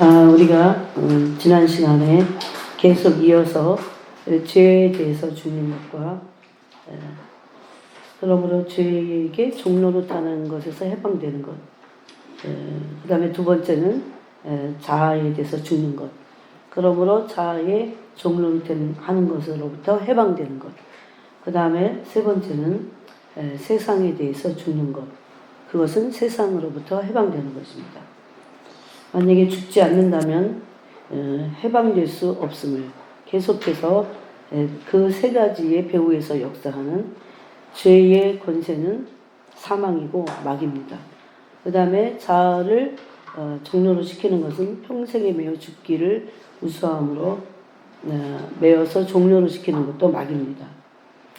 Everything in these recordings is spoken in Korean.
우리가 지난 시간에 계속 이어서 죄에 대해서 죽는 것과 그러므로 죄에게 종로로 타는 것에서 해방되는 것, 그 다음에 두 번째는 자아에 대해서 죽는 것, 그러므로 자아의 종로로 하는 것으로부터 해방되는 것, 그 다음에 세 번째는 세상에 대해서 죽는 것, 그것은 세상으로부터 해방되는 것입니다. 만약에 죽지 않는다면 해방될 수 없음을 계속해서 그 세 가지의 배후에서 역사하는 죄의 권세는 사망이고 마귀입니다. 그 다음에 자아를 종로로 시키는 것은 평생에 매어 죽기를 우수함으로 매어서 종로로 시키는 것도 마귀입니다.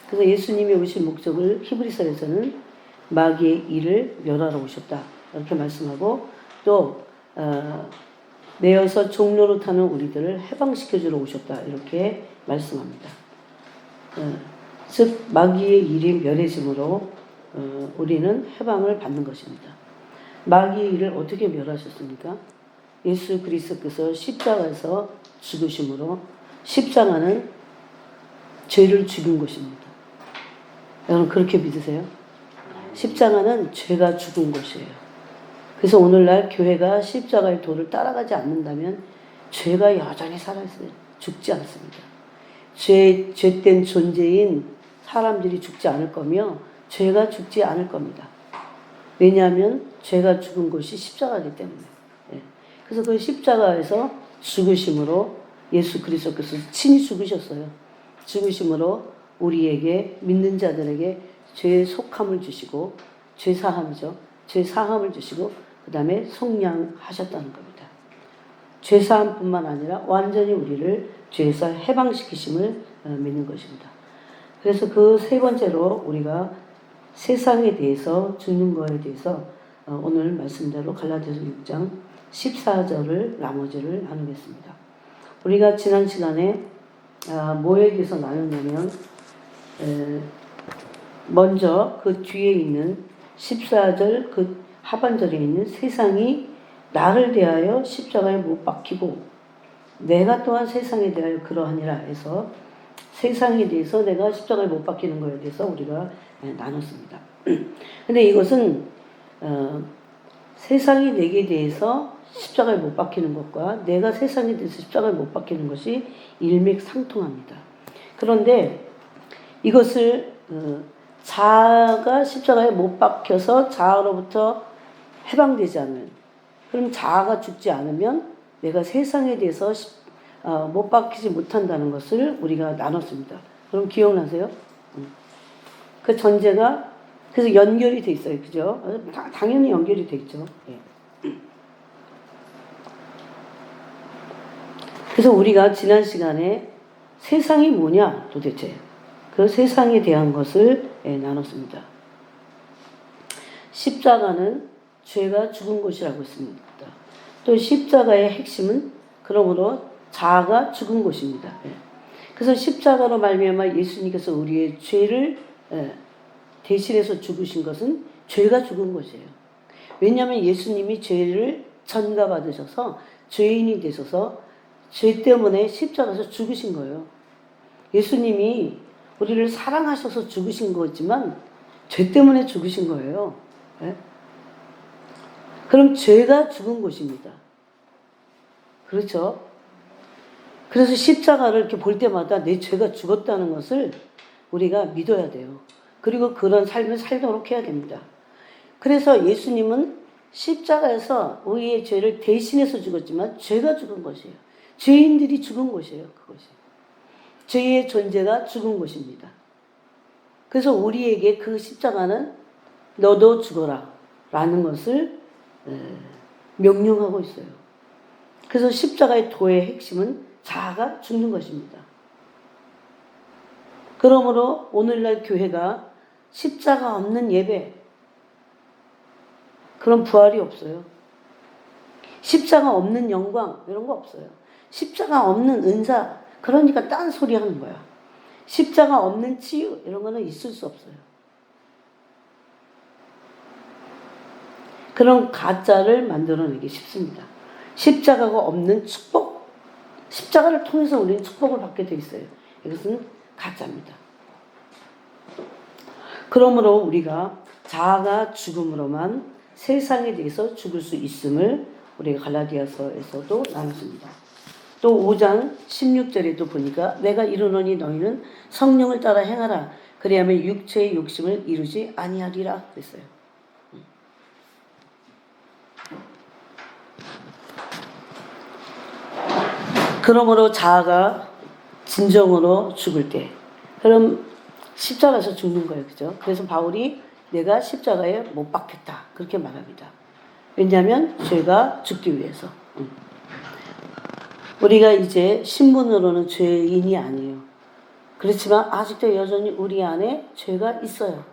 그래서 예수님이 오신 목적을 히브리서에서는 마귀의 일을 멸하러 오셨다 이렇게 말씀하고 또 매어서 종로로 타는 우리들을 해방시켜주러 오셨다 이렇게 말씀합니다. 즉 마귀의 일이 멸해짐으로 우리는 해방을 받는 것입니다. 마귀의 일을 어떻게 멸하셨습니까? 예수 그리스도께서 십자가에서 죽으심으로 십자가는 죄를 죽인 것입니다. 여러분 그렇게 믿으세요? 십자가는 죄가 죽은 것이에요. 그래서 오늘날 교회가 십자가의 도를 따라가지 않는다면 죄가 여전히 살아있어요. 죽지 않습니다. 죄된 존재인 사람들이 죽지 않을 거며 죄가 죽지 않을 겁니다. 왜냐하면 죄가 죽은 것이 십자가이기 때문에. 그래서 그 십자가에서 죽으심으로 예수 그리스도께서 친히 죽으셨어요. 죽으심으로 우리에게 믿는 자들에게 죄의 속함을 주시고 죄사함이죠. 죄사함을 주시고 그 다음에 속량하셨다는 겁니다. 죄사함뿐만 아니라 완전히 우리를 죄에서 해방시키심을 믿는 것입니다. 그래서 그 세 번째로 우리가 세상에 대해서 죽는 거에 대해서 오늘 말씀대로 갈라디아서 6장 14절을 나머지를 나누겠습니다. 우리가 지난 시간에 뭐에 대해서 나눴냐면 먼저 그 뒤에 있는 14절 그 하반절에 있는 세상이 나를 대하여 십자가에 못 박히고 내가 또한 세상에 대하여 그러하니라 해서 세상에 대해서 내가 십자가에 못 박히는 것에 대해서 우리가 나눴습니다. 근데 이것은 세상이 내게 대해서 십자가에 못 박히는 것과 내가 세상에 대해서 십자가에 못 박히는 것이 일맥상통합니다. 그런데 이것을 자아가 십자가에 못 박혀서 자아로부터 해방되지 않으면, 그럼 자아가 죽지 않으면 내가 세상에 대해서 못 박히지 못한다는 것을 우리가 나눴습니다. 그럼 기억나세요? 그 전제가 그래서 연결이 돼 있어요. 그죠? 당연히 연결이 돼 있죠. 그래서 우리가 지난 시간에 세상이 뭐냐 도대체 그 세상에 대한 것을 나눴습니다. 십자가는 죄가 죽은 것이라고 했습니다. 또 십자가의 핵심은 그러므로 자아가 죽은 것입니다. 그래서 십자가로 말미암아 예수님께서 우리의 죄를 대신해서 죽으신 것은 죄가 죽은 것이에요. 왜냐하면 예수님이 죄를 전가받으셔서 죄인이 되셔서 죄 때문에 십자가에서 죽으신 거예요. 예수님이 우리를 사랑하셔서 죽으신 거지만 죄 때문에 죽으신 거예요. 그럼 죄가 죽은 것입니다. 그렇죠? 그래서 십자가를 이렇게 볼 때마다 내 죄가 죽었다는 것을 우리가 믿어야 돼요. 그리고 그런 삶을 살도록 해야 됩니다. 그래서 예수님은 십자가에서 우리의 죄를 대신해서 죽었지만 죄가 죽은 것이에요. 죄인들이 죽은 것이에요. 그것이. 죄의 존재가 죽은 것입니다. 그래서 우리에게 그 십자가는 너도 죽어라 라는 것을 명령하고 있어요. 그래서 십자가의 도의 핵심은 자아가 죽는 것입니다. 그러므로 오늘날 교회가 십자가 없는 예배, 그런 부활이 없어요. 십자가 없는 영광 이런 거 없어요. 십자가 없는 은사, 그러니까 딴 소리 하는 거야. 십자가 없는 치유 이런 거는 있을 수 없어요. 그런 가짜를 만들어내기 쉽습니다. 십자가가 없는 축복, 십자가를 통해서 우리는 축복을 받게 돼 있어요. 이것은 가짜입니다. 그러므로 우리가 자아가 죽음으로만 세상에 대해서 죽을 수 있음을 우리가 갈라디아서에서도 나눴습니다. 또 5장 16절에도 보니까 내가 이르노니 너희는 성령을 따라 행하라. 그리하면 육체의 욕심을 이루지 아니하리라 그랬어요. 그러므로 자아가 진정으로 죽을 때, 그럼 십자가에서 죽는 거예요. 그죠? 그래서 바울이 내가 십자가에 못 박혔다. 그렇게 말합니다. 왜냐하면 죄가 죽기 위해서. 우리가 이제 신분으로는 죄인이 아니에요. 그렇지만 아직도 여전히 우리 안에 죄가 있어요.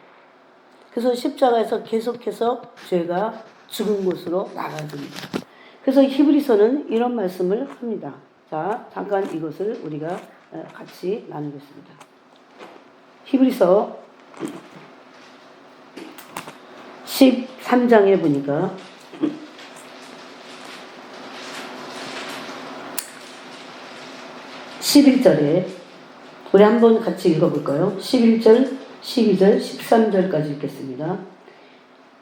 그래서 십자가에서 계속해서 죄가 죽은 곳으로 나가야 됩니다. 그래서 히브리서는 이런 말씀을 합니다. 자, 잠깐 이것을 우리가 같이 나누겠습니다. 히브리서 13장에 보니까 (11절에) 우리 한번 같이 읽어볼까요? 11절, 12절, 13절까지 읽겠습니다.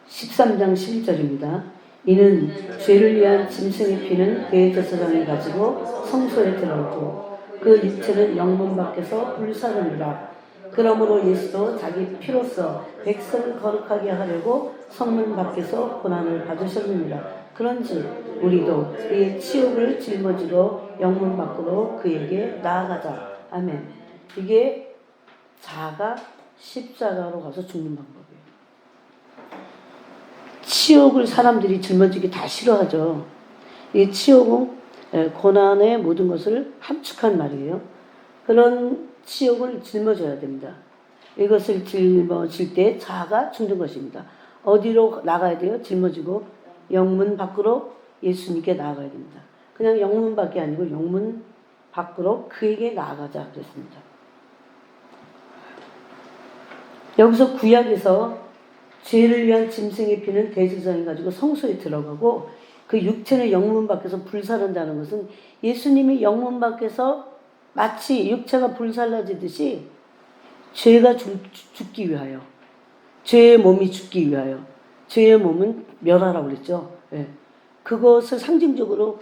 13장 11절입니다. 이는 죄를 위한 짐승의 피는 그의 제사장을 가지고 성소에 들어오고 그 육체는 영문 밖에서 불사르니라. 그러므로 예수도 자기 피로써 백성을 거룩하게 하려고 성문 밖에서 고난을 받으셨느니라. 그런지 우리도 그의 치욕을 짊어지고 영문 밖으로 그에게 나아가자. 아멘. 이게 자아가 십자가로 가서 죽는 방법이에요. 치욕을 사람들이 짊어지기 다 싫어하죠. 이 치욕은 고난의 모든 것을 함축한 말이에요. 그런 치욕을 짊어져야 됩니다. 이것을 짊어질 때 자아가 죽는 것입니다. 어디로 나가야 돼요? 짊어지고 영문 밖으로 예수님께 나아가야 됩니다. 그냥 영문 밖이 아니고 영문 밖으로 그에게 나아가자 그랬습니다. 여기서 구약에서 죄를 위한 짐승의 피는 대제사장이 가지고 성소에 들어가고 그 육체는 영문 밖에서 불사른다는 것은 예수님이 영문 밖에서 마치 육체가 불살라지듯이 죄가 죽기 위하여, 죄의 몸이 죽기 위하여, 죄의 몸은 멸하라고 그랬죠. 네. 그것을 상징적으로,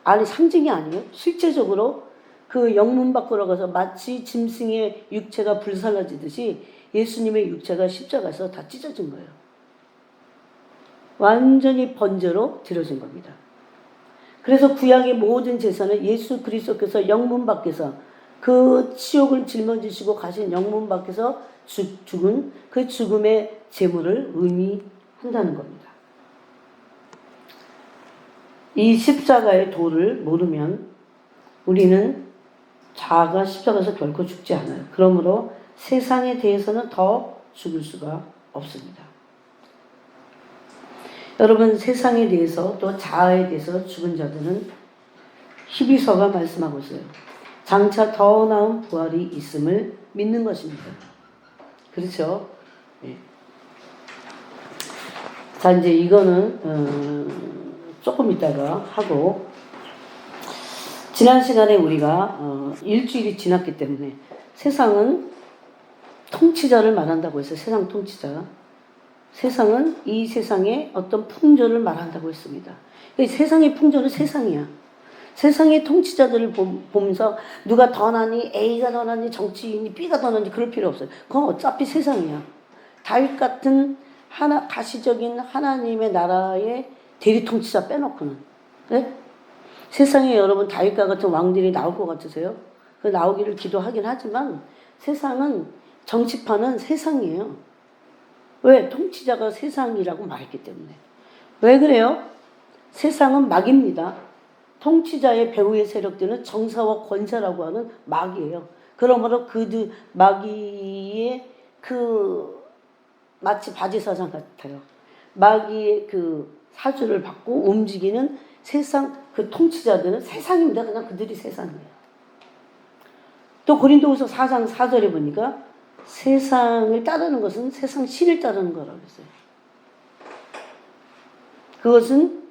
아니 상징이 아니에요. 실제적으로 그 영문 밖으로 가서 마치 짐승의 육체가 불살라지듯이 예수님의 육체가 십자가에서 다 찢어진 거예요. 완전히 번제로 드려진 겁니다. 그래서 구약의 모든 제사는 예수 그리스도께서 영문 밖에서 그 치욕을 짊어지시고 가신 영문 밖에서 죽은 그 죽음의 제물을 의미한다는 겁니다. 이 십자가의 도를 모르면 우리는 자아가 십자가에서 결코 죽지 않아요. 그러므로 세상에 대해서는 더 죽을 수가 없습니다. 여러분, 세상에 대해서 또 자아에 대해서 죽은 자들은 히브리서가 말씀하고 있어요. 장차 더 나은 부활이 있음을 믿는 것입니다. 그렇죠? 네. 자, 이제 이거는 조금 이따가 하고, 지난 시간에 우리가 일주일이 지났기 때문에 세상은 통치자를 말한다고 했어요. 세상 통치자. 세상은 이 세상의 어떤 풍조를 말한다고 했습니다. 세상의 풍조는 세상이야. 세상의 통치자들을 보면서 누가 더 나니, A가 더 나니, 정치인이 B가 더 나니 그럴 필요 없어요. 그건 어차피 세상이야. 다윗 같은 가시적인 하나님의 나라의 대리 통치자 빼놓고는. 네? 세상에 여러분 다윗과 같은 왕들이 나올 것 같으세요? 그 나오기를 기도하긴 하지만 세상은 정치판은 세상이에요. 왜? 통치자가 세상이라고 말했기 때문에. 왜 그래요? 세상은 마귀입니다. 통치자의 배후의 세력들은 정사와 권세라고 하는 마귀예요. 그러므로 그 마귀의 마치 바지사장 같아요. 마귀의 그 사주를 받고 움직이는 세상 그 통치자들은 세상입니다. 그냥 그들이 세상이에요. 또 고린도후서 4장 4절에 보니까 세상을 따르는 것은 세상 신을 따르는 거라고 했어요. 그것은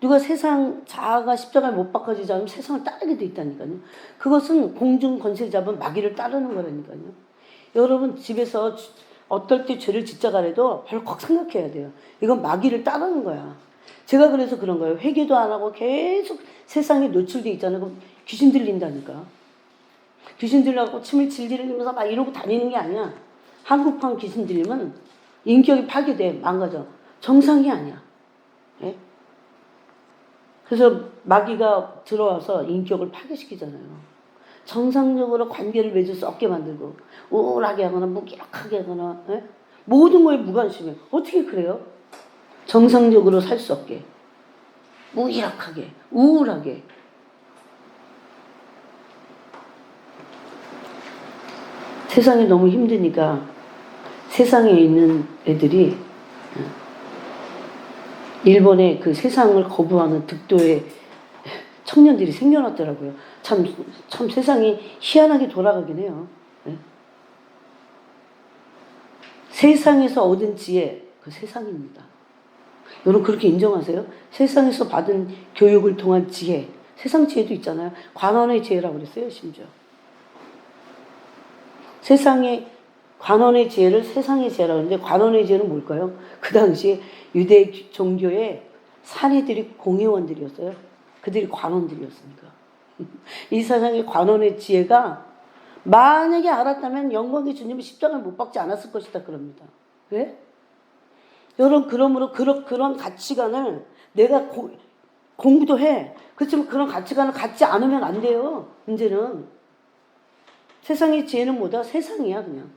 누가 세상 자아가 십자가에 못 박혀지지 않으면 세상을 따르게 돼 있다니까요. 그것은 공중 권세 잡은 마귀를 따르는 거라니까요. 여러분 집에서 어떨 때 죄를 짓자가래도 벌컥 생각해야 돼요. 이건 마귀를 따르는 거야. 제가 그래서 그런 거예요. 회개도 안 하고 계속 세상에 노출돼 있잖아요. 그럼 귀신 들린다니까. 귀신 들려갖고 침을 질질 흘리면서 막 이러고 다니는 게 아니야. 한국판 귀신 들리면 인격이 파괴돼. 망가져. 정상이 아니야. 예? 그래서 마귀가 들어와서 인격을 파괴시키잖아요. 정상적으로 관계를 맺을 수 없게 만들고 우울하게 하거나 무기력하게 하거나 예? 모든 거에 무관심해. 어떻게 그래요? 정상적으로 살 수 없게 무기력하게 우울하게. 세상이 너무 힘드니까 세상에 있는 애들이 일본에 그 세상을 거부하는 득도의 청년들이 생겨났더라고요. 참 세상이 희한하게 돌아가긴 해요. 네? 세상에서 얻은 지혜, 그 세상입니다. 여러분 그렇게 인정하세요? 세상에서 받은 교육을 통한 지혜, 세상 지혜도 있잖아요. 관원의 지혜라고 그랬어요, 심지어. 세상의 관원의 지혜를 세상의 지혜라고 하는데 관원의 지혜는 뭘까요? 그 당시에 유대 종교의 사내들이 공회원들이었어요. 그들이 관원들이었으니까. 이 세상의 관원의 지혜가 만약에 알았다면 영광의 주님이 십자가를 못 박지 않았을 것이다 그럽니다. 왜? 여러분 그러므로 그런 가치관을 내가 공부도 해. 그렇지만 그런 가치관을 갖지 않으면 안 돼요. 문제는 세상의 지혜는 뭐다? 세상이야 그냥.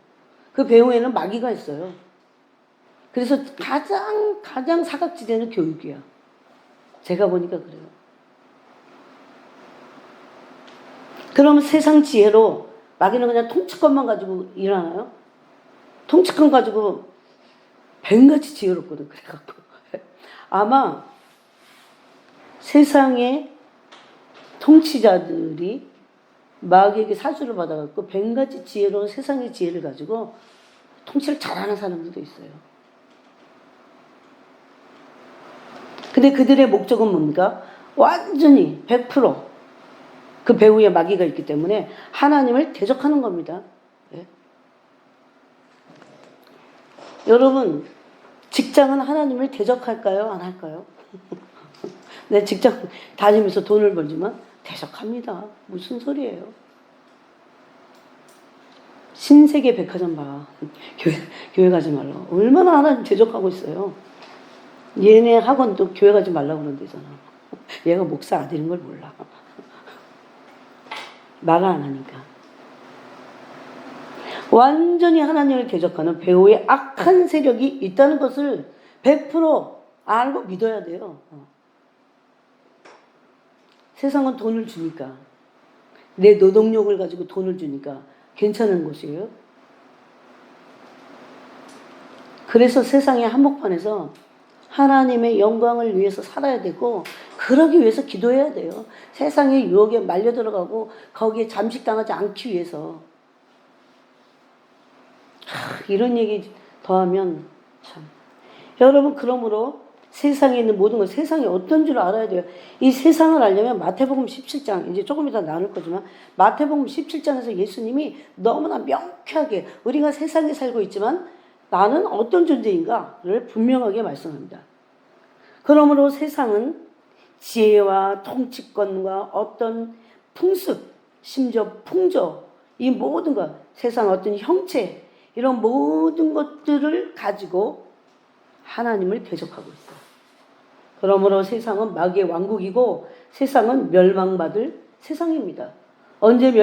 그 배후에는 마귀가 있어요. 그래서 가장 사각지대는 교육이야. 제가 보니까 그래요. 그러면 세상 지혜로 마귀는 그냥 통치권만 가지고 일하나요? 통치권 가지고 뱀같이 지혜롭거든. 그래갖고 아마 세상의 통치자들이 마귀에게 사주를 받아갖고 뱀같이 지혜로운 세상의 지혜를 가지고 통치를 잘하는 사람들도 있어요. 근데 그들의 목적은 뭡니까? 완전히 100%그 배후에 마귀가 있기 때문에 하나님을 대적하는 겁니다. 네? 여러분 직장은 하나님을 대적할까요? 안 할까요? 내 직장 다니면서 돈을 벌지만 대적합니다. 무슨 소리예요? 신세계 백화점 봐. 교회 가지 말라. 얼마나 하나님 대적하고 있어요. 얘네 학원도 교회 가지 말라고 그런 데잖아. 얘가 목사 아들인 걸 몰라. 말을 안 하니까. 완전히 하나님을 대적하는 배후에 악한 세력이 있다는 것을 100% 알고 믿어야 돼요. 세상은 돈을 주니까, 내 노동력을 가지고 돈을 주니까 괜찮은 것이에요. 그래서 세상의 한복판에서 하나님의 영광을 위해서 살아야 되고 그러기 위해서 기도해야 돼요. 세상의 유혹에 말려 들어가고 거기에 잠식당하지 않기 위해서. 이런 얘기 더하면 참. 여러분 그러므로 세상에 있는 모든 것, 세상이 어떤 줄 알아야 돼요. 이 세상을 알려면 마태복음 17장, 이제 조금 이따 나눌 거지만 마태복음 17장에서 예수님이 너무나 명쾌하게 우리가 세상에 살고 있지만 나는 어떤 존재인가를 분명하게 말씀합니다. 그러므로 세상은 지혜와 통치권과 어떤 풍습, 심지어 풍조, 이 모든 것, 세상 어떤 형체, 이런 모든 것들을 가지고 하나님을 대적하고 있어요. 그러므로 세상은 마귀의 왕국이고 세상은 멸망받을 세상입니다. 언제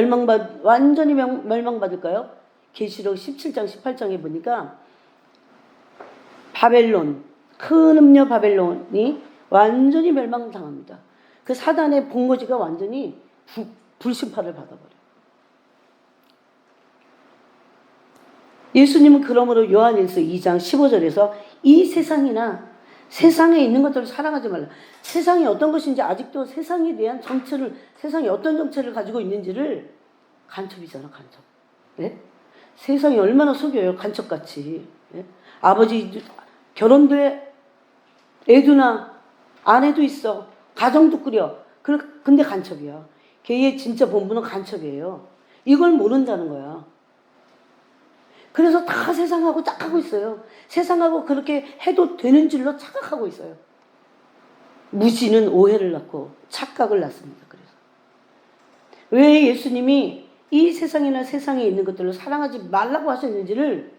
완전히 멸망받을까요? 계시록 17장 18장에 보니까 바벨론, 큰 음녀 바벨론이 완전히 멸망당합니다. 그 사단의 본거지가 완전히 불심판을 받아버려요. 예수님은 그러므로 요한일서 2장 15절에서 이 세상이나 세상에 있는 것들을 사랑하지 말라. 세상이 어떤 것인지 아직도 세상에 대한 정체를, 세상이 어떤 정체를 가지고 있는지를 간첩이잖아, 간첩. 네? 세상이 얼마나 속여요, 간첩같이. 네? 아버지 결혼도 해, 애도 낳아, 아내도 있어. 가정도 꾸려. 근데 간첩이야. 걔의 진짜 본분은 간첩이에요. 이걸 모른다는 거야. 그래서 다 세상하고 짝하고 있어요. 세상하고 그렇게 해도 되는 줄로 착각하고 있어요. 무지는 오해를 낳고 착각을 낳습니다. 그래서 왜 예수님이 이 세상이나 세상에 있는 것들을 사랑하지 말라고 하셨는지를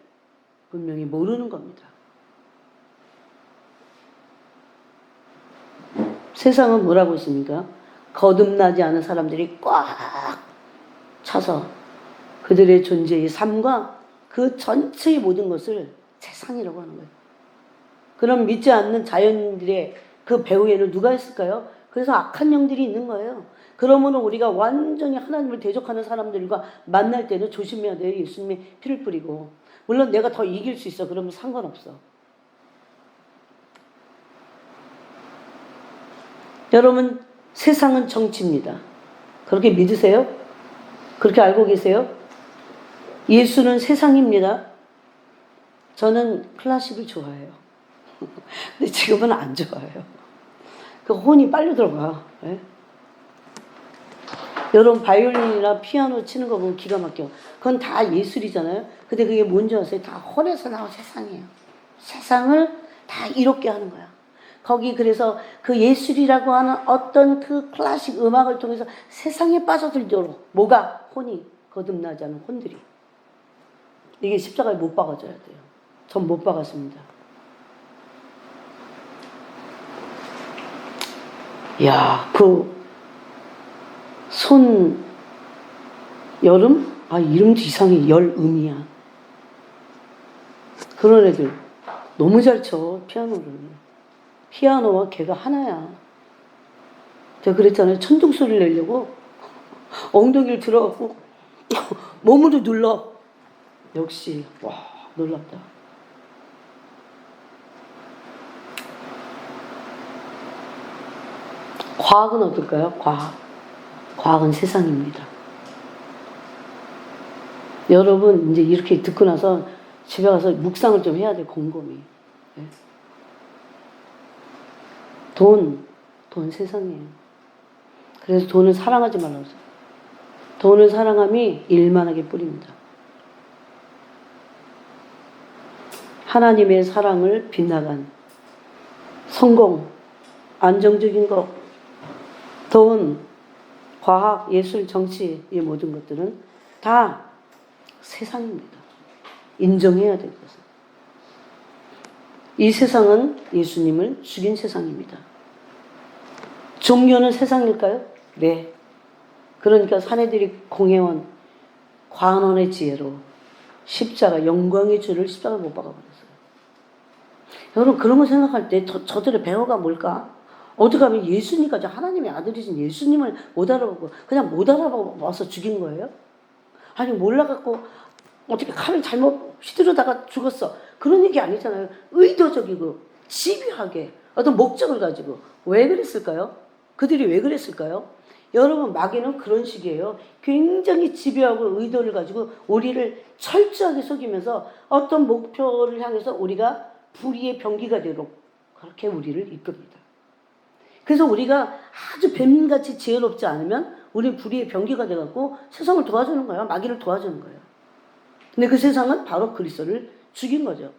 분명히 모르는 겁니다. 세상은 뭐라고 있습니까? 거듭나지 않은 사람들이 꽉 차서 그들의 존재의 삶과 그 전체의 모든 것을 세상이라고 하는 거예요. 그럼 믿지 않는 자연들의 그 배후에는 누가 있을까요? 그래서 악한 영들이 있는 거예요. 그러므로 우리가 완전히 하나님을 대적하는 사람들과 만날 때는 조심해야 돼요. 예수님의 피를 뿌리고. 물론 내가 더 이길 수 있어. 그러면 상관없어. 여러분, 세상은 정치입니다. 그렇게 믿으세요? 그렇게 알고 계세요? 예수는 세상입니다. 저는 클래식을 좋아해요. 근데 지금은 안 좋아해요. 그 혼이 빨리 들어가. 네? 여러분 바이올린이나 피아노 치는 거 보면 기가 막혀. 그건 다 예술이잖아요. 근데 그게 뭔지 아세요? 다 혼에서 나온 세상이에요. 세상을 다 이롭게 하는 거야. 거기 그래서 그 예술이라고 하는 어떤 그 클래식 음악을 통해서 세상에 빠져들도록 뭐가? 혼이 거듭나지 않은 혼들이. 이게 십자가에 못 박아져야 돼요. 전 못 박았습니다. 야, 여름? 아, 이름도 이상해. 열음이야. 그런 애들 너무 잘 쳐, 피아노를. 피아노와 걔가 하나야. 제가 그랬잖아요. 천둥 소리를 내려고 엉덩이를 들어갖고 몸으로 눌러. 역시 와, 놀랍다. 과학은 어떨까요? 과학은 세상입니다. 여러분 이제 이렇게 듣고 나서 집에 가서 묵상을 좀 해야 돼. 곰곰이. 네? 돈 세상이에요. 그래서 돈을 사랑하지 말라고 했어요. 돈을 사랑함이 일만하게 뿌립니다. 하나님의 사랑을 빗나간 성공, 안정적인 것, 돈, 과학, 예술, 정치, 이 모든 것들은 다 세상입니다. 인정해야 될 것은. 이 세상은 예수님을 죽인 세상입니다. 종교는 세상일까요? 네. 그러니까 사내들이 공회원 관원의 지혜로 십자가, 영광의 주를 십자가 못 박아버렸어요. 여러분 그런 거 생각할 때 저들의 배후가 뭘까? 어떻게 하면 예수님까지 하나님의 아들이신 예수님을 못 알아보고 그냥 못 알아봐서 죽인 거예요? 아니 몰라갖고 어떻게 칼을 잘못 휘두르다가 죽었어. 그런 얘기 아니잖아요. 의도적이고 집요하게 어떤 목적을 가지고. 왜 그랬을까요? 그들이 왜 그랬을까요? 여러분 마귀는 그런 식이에요. 굉장히 집요하고 의도를 가지고 우리를 철저하게 속이면서 어떤 목표를 향해서 우리가 불의의 병기가 되도록 그렇게 우리를 이끕니다. 그래서 우리가 아주 뱀같이 지혜롭지 않으면 우리 불의의 병기가 돼갖고 세상을 도와주는 거야. 마귀를 도와주는 거예요. 근데 그 세상은 바로 그리스도를 죽인 거죠.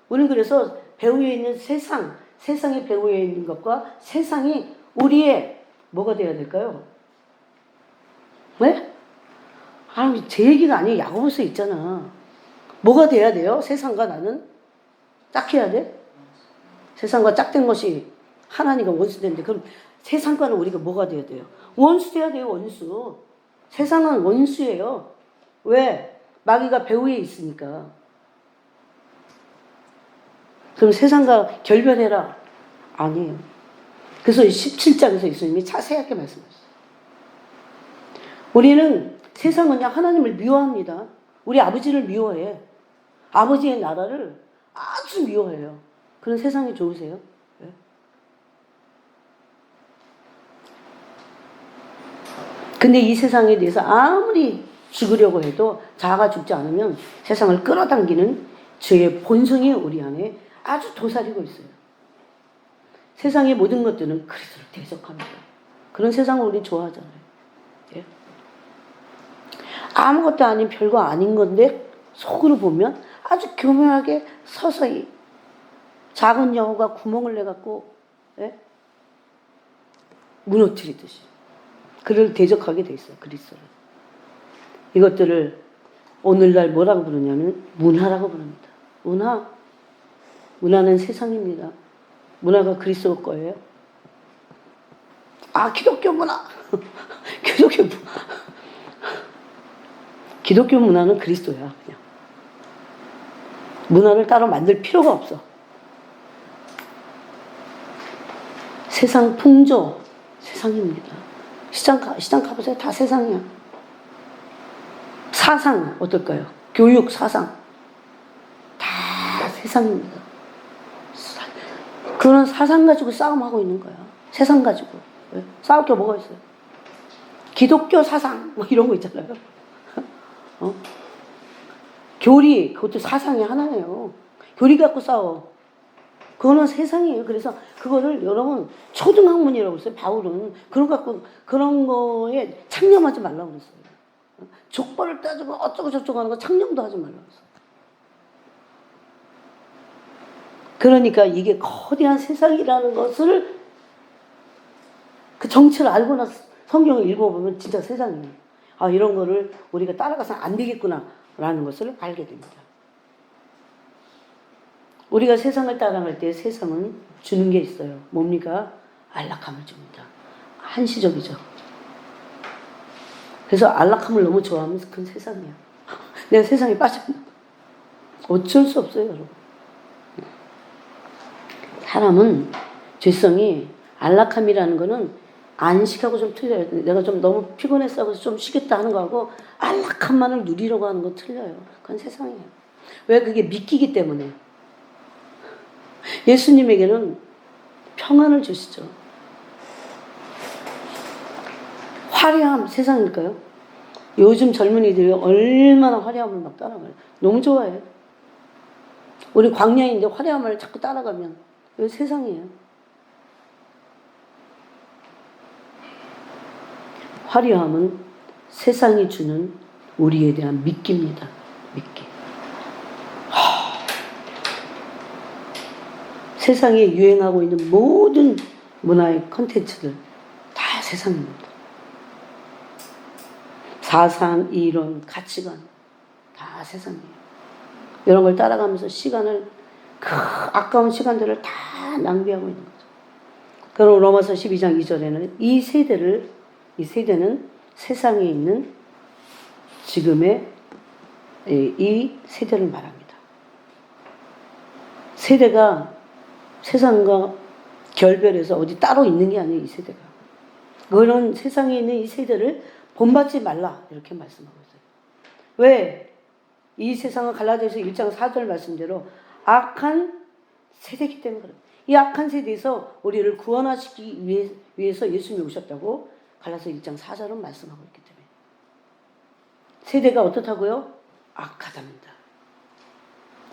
우리는 그래서 배후에 있는 세상의 배후에 있는 것과 세상이 우리의 뭐가 돼야 될까요? 왜? 아, 제 얘기가 아니에요. 야고보서에 있잖아. 뭐가 돼야 돼요? 세상과 나는 짝해야 돼? 세상과 짝된 것이 하나님과 원수되는데 그럼 세상과는 우리가 뭐가 돼야 돼요? 원수 돼야 돼요. 원수. 세상은 원수예요. 왜? 마귀가 배후에 있으니까. 그럼 세상과 결별해라. 아니에요. 그래서 17장에서 예수님이 자세하게 말씀하셨어요. 우리는 세상은요 하나님을 미워합니다. 우리 아버지를 미워해. 아버지의 나라를 아주 미워해요. 그런 세상이 좋으세요? 네? 근데 이 세상에 대해서 아무리 죽으려고 해도 자아가 죽지 않으면 세상을 끌어당기는 죄의 본성이 우리 안에 아주 도사리고 있어요. 세상의 모든 것들은 그리스도를 대적합니다. 그런 세상을 우리 좋아하잖아요. 예? 아무것도 아닌 별거 아닌 건데 속으로 보면 아주 교묘하게 서서히 작은 여우가 구멍을 내갖고 예? 무너뜨리듯이 그를 대적하게 돼 있어요. 그리스도를. 이것들을 오늘날 뭐라고 부르냐면 문화라고 부릅니다. 문화는 세상입니다. 문화가 그리스도 거예요. 기독교 문화. 기독교 문화는 그리스도야. 그냥 문화를 따로 만들 필요가 없어. 세상 풍조 세상입니다. 시장 가보세요. 다 세상이야. 사상 어떨까요? 교육 사상 다 세상입니다. 그런 사상 가지고 싸움하고 있는 거야. 세상 가지고. 왜? 싸울 게 뭐가 있어요? 기독교 사상 뭐 이런 거 있잖아요. 교리 그것도 사상의 하나예요. 교리 갖고 싸워. 그거는 세상이에요. 그래서 그거를 여러분 초등학문이라고 했어요. 바울은 그런 거에 창념하지 말라고 그랬어요. 족벌을 따지고 어쩌고 저쩌고 하는 거 창념도 하지 말라고 했어요. 그러니까 이게 거대한 세상이라는 것을 그 정체를 알고 나서 성경을 읽어보면 진짜 세상이에요. 이런 거를 우리가 따라가서는 안 되겠구나 라는 것을 알게 됩니다. 우리가 세상을 따라갈 때 세상은 주는 게 있어요. 뭡니까? 안락함을 줍니다. 한시적이죠. 그래서 안락함을 너무 좋아하면 그건 세상이야. 내가 세상에 빠졌나? 어쩔 수 없어요, 여러분. 사람은 죄성이 안락함이라는 거는 안식하고 좀 틀려요. 내가 좀 너무 피곤했어 그래서 좀 쉬겠다 하는 거하고 안락함만을 누리려고 하는 거 틀려요. 그건 세상이에요. 왜? 그게 믿기기 때문에. 예수님에게는 평안을 주시죠. 화려함 세상일까요? 요즘 젊은이들이 얼마나 화려함을 막 따라가요. 너무 좋아해. 우리 광야인데 화려함을 자꾸 따라가면 이거 세상이에요. 화려함은 세상이 주는 우리에 대한 믿기입니다. 믿기. 세상에 유행하고 있는 모든 문화의 컨텐츠들 다 세상입니다. 사상, 이론, 가치관 다 세상이에요. 이런 걸 따라가면서 아까운 시간들을 다 낭비하고 있는 거죠. 그럼 로마서 12장 2절에는 이 세대는 세상에 있는 지금의 이 세대를 말합니다. 세대가 세상과 결별해서 어디 따로 있는 게 아니에요. 이 세대가. 그런 세상에 있는 이 세대를 본받지 말라 이렇게 말씀하고 있어요. 왜? 이 세상은 갈라디아서 1장 4절 말씀대로 악한 세대이기 때문에 그래요. 이 악한 세대에서 우리를 구원하시기 위해서 예수님이 오셨다고 갈라디아서 1장 4절은 말씀하고 있기 때문에. 세대가 어떻다고요? 악하답니다.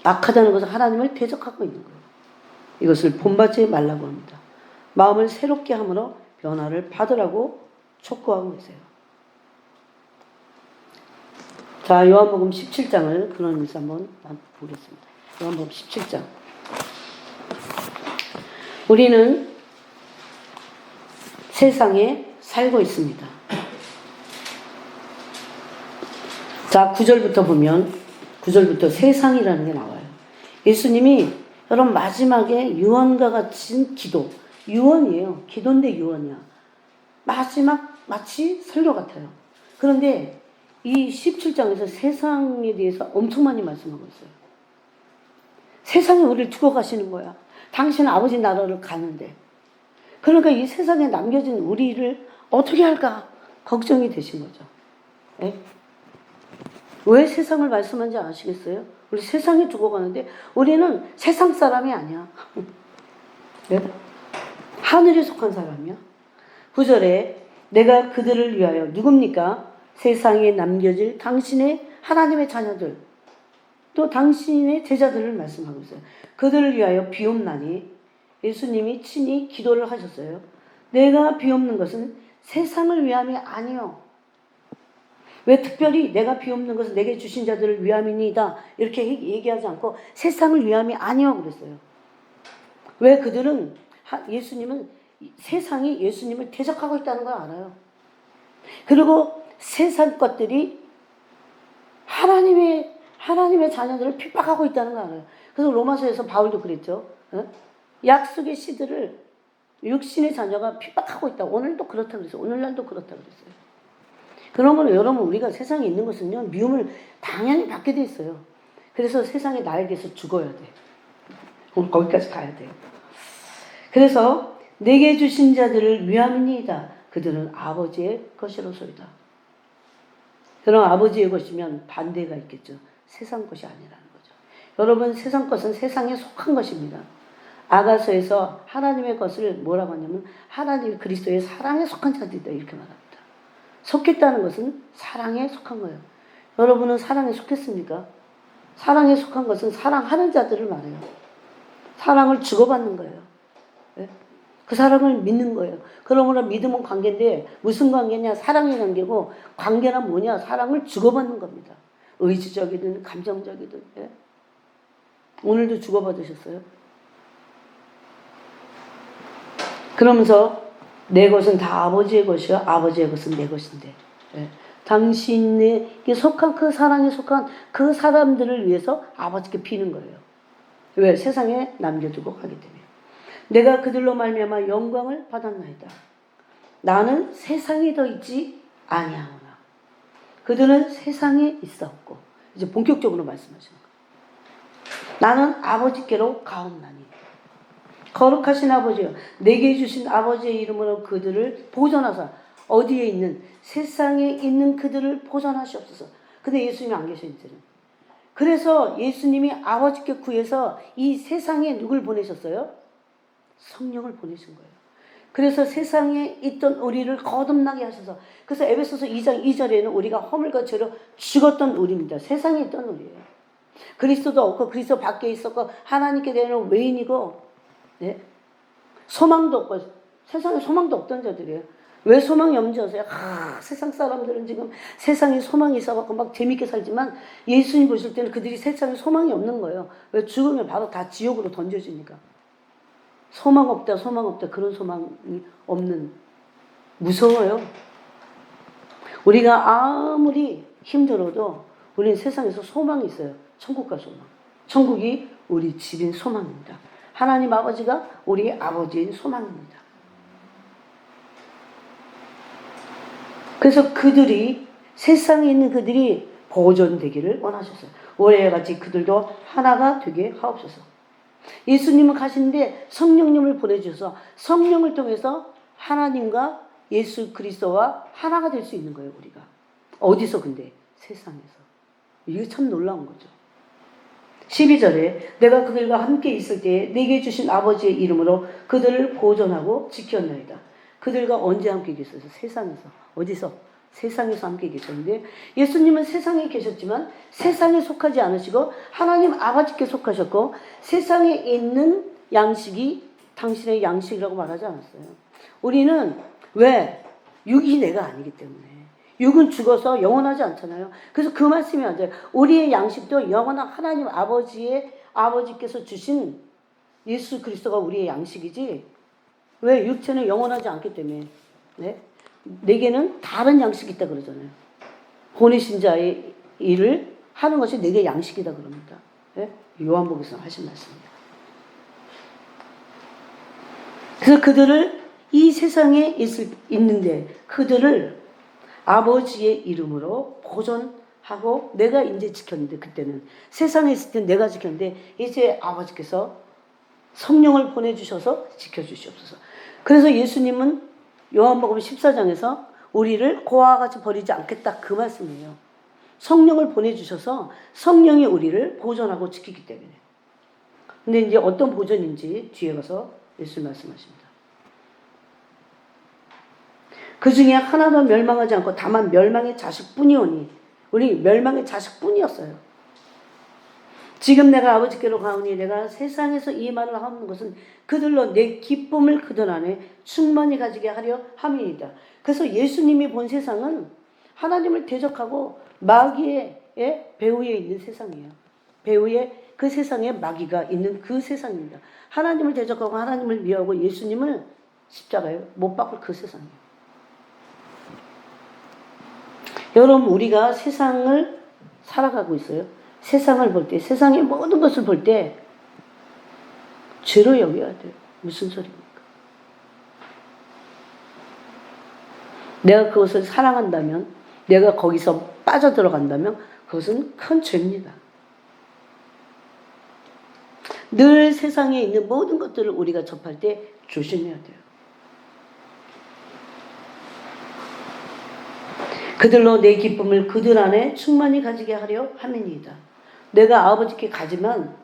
악하다는 것은 하나님을 대적하고 있는 거예요. 이것을 본받지 말라고 합니다. 마음을 새롭게 함으로 변화를 받으라고 촉구하고 계세요. 자, 요한복음 17장을 그런 의미에서 한번 보겠습니다. 요한복음 17장. 우리는 세상에 살고 있습니다. 자, 9절부터 보면 9절부터 세상이라는 게 나와요. 예수님이 여러분 마지막에 유언과 같은 기도, 유언이에요. 기도인데 유언이야. 마치 설교 같아요. 그런데 이 17장에서 세상에 대해서 엄청 많이 말씀하고 있어요. 세상에 우리를 두고 가시는 거야. 당신은 아버지 나라를 가는데. 그러니까 이 세상에 남겨진 우리를 어떻게 할까 걱정이 되신 거죠. 네? 왜 세상을 말씀한지 아시겠어요? 우리 세상에 두고 가는데 우리는 세상 사람이 아니야. 네? 하늘에 속한 사람이야. 9절에 내가 그들을 위하여 누굽니까? 세상에 남겨질 당신의 하나님의 자녀들 또 당신의 제자들을 말씀하고 있어요. 그들을 위하여 비옵나니 예수님이 친히 기도를 하셨어요. 내가 비옵는 것은 세상을 위함이 아니요. 왜 특별히 내가 비옵는 것은 내게 주신 자들을 위함이니이다 이렇게 얘기하지 않고 세상을 위함이 아니요 그랬어요. 왜 그들은 예수님은 세상이 예수님을 대적하고 있다는 걸 알아요. 그리고 세상 것들이 하나님의 자녀들을 핍박하고 있다는 걸 알아요. 그래서 로마서에서 바울도 그랬죠. 약속의 씨들을 육신의 자녀가 핍박하고 있다. 오늘도 그렇다고 그랬어요. 오늘날도 그렇다고 그랬어요. 그러면 여러분 우리가 세상에 있는 것은요. 미움을 당연히 받게 돼 있어요. 그래서 세상에 나에게서 죽어야 돼. 오늘 거기까지 가야 돼요. 그래서 내게 주신 자들을 위함이니이다. 그들은 아버지의 것이로소이다. 그럼 아버지의 것이면 반대가 있겠죠. 세상 것이 아니라는 거죠. 여러분 세상 것은 세상에 속한 것입니다. 아가서에서 하나님의 것을 뭐라고 하냐면 하나님 그리스도의 사랑에 속한 자들이다 이렇게 말합니다. 속했다는 것은 사랑에 속한 거예요. 여러분은 사랑에 속했습니까? 사랑에 속한 것은 사랑하는 자들을 말해요. 사랑을 주고받는 거예요. 네? 그 사랑을 믿는 거예요. 그러므로 믿음은 관계인데 무슨 관계냐? 사랑의 관계고 관계는 뭐냐? 사랑을 주고받는 겁니다. 의지적이든 감정적이든. 네? 오늘도 주고받으셨어요? 그러면서 내 것은 다 아버지의 것이요 아버지의 것은 내 것인데 당신에게 속한 그 사랑에 속한 그 사람들을 위해서 아버지께 비는 거예요. 왜? 세상에 남겨두고 가기 때문에. 내가 그들로 말미암아 영광을 받았나이다. 나는 세상에 더 있지 아니하노라. 그들은 세상에 있었고 이제 본격적으로 말씀하시는 거예요. 나는 아버지께로 가옵나니. 거룩하신 아버지요 내게 주신 아버지의 이름으로 그들을 보존하사 어디에 있는 세상에 있는 그들을 보존하시옵소서. 근데 예수님이 안 계셔 이제는. 그래서 예수님이 아버지께 구해서 이 세상에 누굴 보내셨어요? 성령을 보내신 거예요. 그래서 세상에 있던 우리를 거듭나게 하셔서 그래서 에베소서 2장 2절에는 우리가 허물과 죄로 죽었던 우리입니다. 세상에 있던 우리예요. 그리스도도 없고 그리스도 밖에 있었고 하나님께 대한 외인이고 네? 소망도 없고 세상에 소망도 없던 자들이에요. 왜 소망이 없는지 아세요? 세상 사람들은 지금 세상에 소망이 있어갖고 막 재밌게 살지만 예수님 보실 때는 그들이 세상에 소망이 없는 거예요. 왜? 죽으면 바로 다 지옥으로 던져지니까. 소망 없다 그런 소망이 없는 무서워요. 우리가 아무리 힘들어도 우리는 세상에서 소망이 있어요. 천국과 소망. 천국이 우리 집인 소망입니다. 하나님 아버지가 우리 아버지인 소망입니다. 그래서 그들이 세상에 있는 그들이 보존되기를 원하셨어요. 올해와 같이 그들도 하나가 되게 하옵소서. 예수님은 가시는데 성령님을 보내주셔서 성령을 통해서 하나님과 예수 그리스도와 하나가 될 수 있는 거예요. 우리가. 어디서 근데? 세상에서. 이게 참 놀라운 거죠. 12절에 내가 그들과 함께 있을 때에 내게 주신 아버지의 이름으로 그들을 보존하고 지켰나이다. 그들과 언제 함께 계셨어요? 세상에서. 어디서? 세상에서 함께 계셨는데 예수님은 세상에 계셨지만 세상에 속하지 않으시고 하나님 아버지께 속하셨고 세상에 있는 양식이 당신의 양식이라고 말하지 않았어요. 우리는 왜? 육이 내가 아니기 때문에. 육은 죽어서 영원하지 않잖아요. 그래서 그 말씀이 안 돼요. 우리의 양식도 영원한 하나님 아버지께서 주신 예수 그리스도가 우리의 양식이지. 왜? 육체는 영원하지 않기 때문에. 네? 내게는 다른 양식이 있다 그러잖아요. 보내신 자의 일을 하는 것이 내게 양식이다 그럽니다. 네? 요한복음에서 하신 말씀입니다. 그래서 그들을 이 세상에 있는데 그들을 아버지의 이름으로 보존하고 내가 이제 지켰는데 그때는 세상에 있을 때 내가 지켰는데 이제 아버지께서 성령을 보내주셔서 지켜주시옵소서. 그래서 예수님은 요한복음 14장에서 우리를 고아와 같이 버리지 않겠다 그 말씀이에요. 성령을 보내주셔서 성령이 우리를 보존하고 지키기 때문에. 근데 이제 어떤 보존인지 뒤에 가서 예수 말씀하십니다. 그 중에 하나도 멸망하지 않고 다만 멸망의 자식뿐이오니 우리 멸망의 자식뿐이었어요. 지금 내가 아버지께로 가오니 내가 세상에서 이 말을 하는 것은 그들로 내 기쁨을 그들 안에 충만히 가지게 하려 함이니이다. 그래서 예수님이 본 세상은 하나님을 대적하고 마귀의 배후에 있는 세상이에요. 배후에 그 세상에 마귀가 있는 그 세상입니다. 하나님을 대적하고 하나님을 미워하고 예수님을 십자가에 못 박을 그 세상이에요. 여러분, 우리가 세상을 살아가고 있어요. 세상을 볼 때, 세상의 모든 것을 볼 때 죄로 여겨야 돼요. 무슨 소리입니까? 내가 그것을 사랑한다면, 내가 거기서 빠져들어간다면 그것은 큰 죄입니다. 늘 세상에 있는 모든 것들을 우리가 접할 때 조심해야 돼요. 그들로 내 기쁨을 그들 안에 충만히 가지게 하려 함이니이다. 내가 아버지께 가지만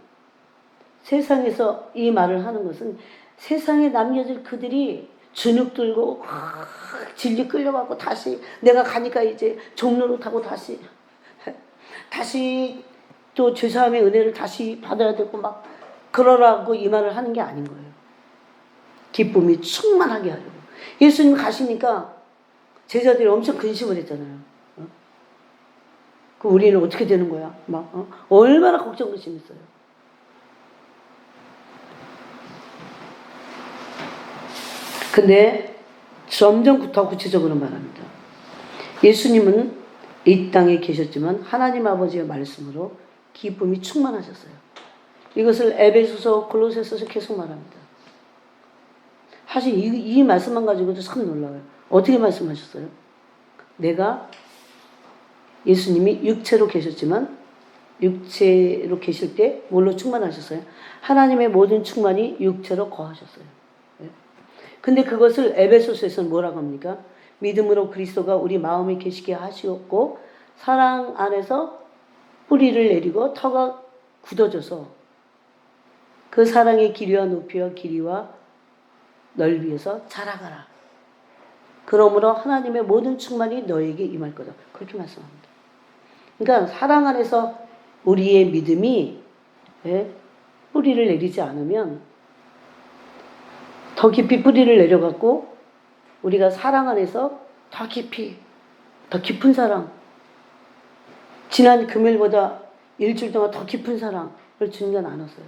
세상에서 이 말을 하는 것은 세상에 남겨질 그들이 주눅 들고 진리 끌려가고 다시 내가 가니까 이제 종로로 타고 다시 또 죄사함의 은혜를 다시 받아야 되고 막 그러라고 이 말을 하는 게 아닌 거예요. 기쁨이 충만하게 하려고. 예수님 가시니까 제자들이 엄청 근심을 했잖아요. 그럼 우리는 어떻게 되는 거야? 얼마나 걱정 근심했어요. 근데 점점 더 구체적으로 말합니다. 예수님은 이 땅에 계셨지만 하나님 아버지의 말씀으로 기쁨이 충만하셨어요. 이것을 에베소서 골로새서에서 계속 말합니다. 사실 이 말씀만 가지고도 참 놀라워요. 어떻게 말씀하셨어요? 내가 예수님이 육체로 계셨지만 육체로 계실 때 뭘로 충만하셨어요? 하나님의 모든 충만이 육체로 거하셨어요. 근데 그것을 에베소서에서는 뭐라고 합니까? 믿음으로 그리스도가 우리 마음에 계시게 하시었고 사랑 안에서 뿌리를 내리고 터가 굳어져서 그 사랑의 길이와 높이와 길이와 넓이에서 자라가라. 그러므로 하나님의 모든 충만이 너에게 임할 거다. 그렇게 말씀합니다. 그러니까 사랑 안에서 우리의 믿음이 뿌리를 내리지 않으면 더 깊이 뿌리를 내려갖고 우리가 사랑 안에서 더 깊이 더 깊은 사랑, 지난 금요일보다 일주일 동안 더 깊은 사랑을 주님과 나눴어요.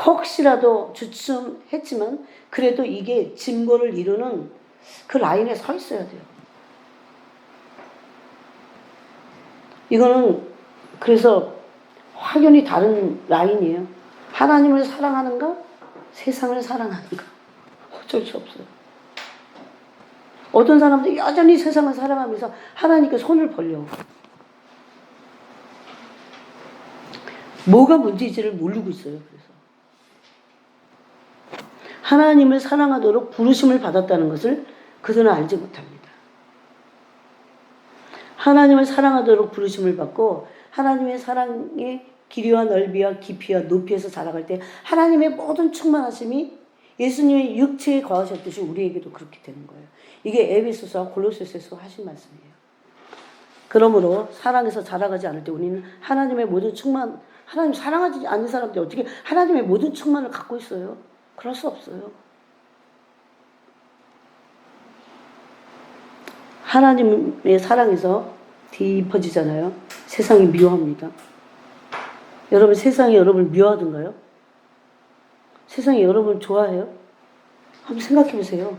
혹시라도 주춤했지만 그래도 이게 진보를 이루는 그 라인에 서 있어야 돼요. 이거는 그래서 확연히 다른 라인이에요. 하나님을 사랑하는가? 세상을 사랑하는가? 어쩔 수 없어요. 어떤 사람들이 여전히 세상을 사랑하면서 하나님께 손을 벌려. 뭐가 문제인지를 모르고 있어요. 그래서 하나님을 사랑하도록 부르심을 받았다는 것을 그들은 알지 못합니다. 하나님을 사랑하도록 부르심을 받고 하나님의 사랑의 길이와 넓이와 깊이와 높이에서 자라갈 때 하나님의 모든 충만하심이 예수님의 육체에 거하셨듯이 우리에게도 그렇게 되는 거예요. 이게 에베소서와 골로새서에서 하신 말씀이에요. 그러므로 사랑에서 자라가지 않을 때 우리는 하나님의 모든 충만, 하나님 사랑하지 않는 사람들이 어떻게 하나님의 모든 충만을 갖고 있어요? 그럴 수 없어요. 하나님의 사랑에서 깊어지잖아요. 세상이 미워합니다. 여러분 세상이 여러분을 미워하던가요? 세상이 여러분을 좋아해요? 한번 생각해 보세요.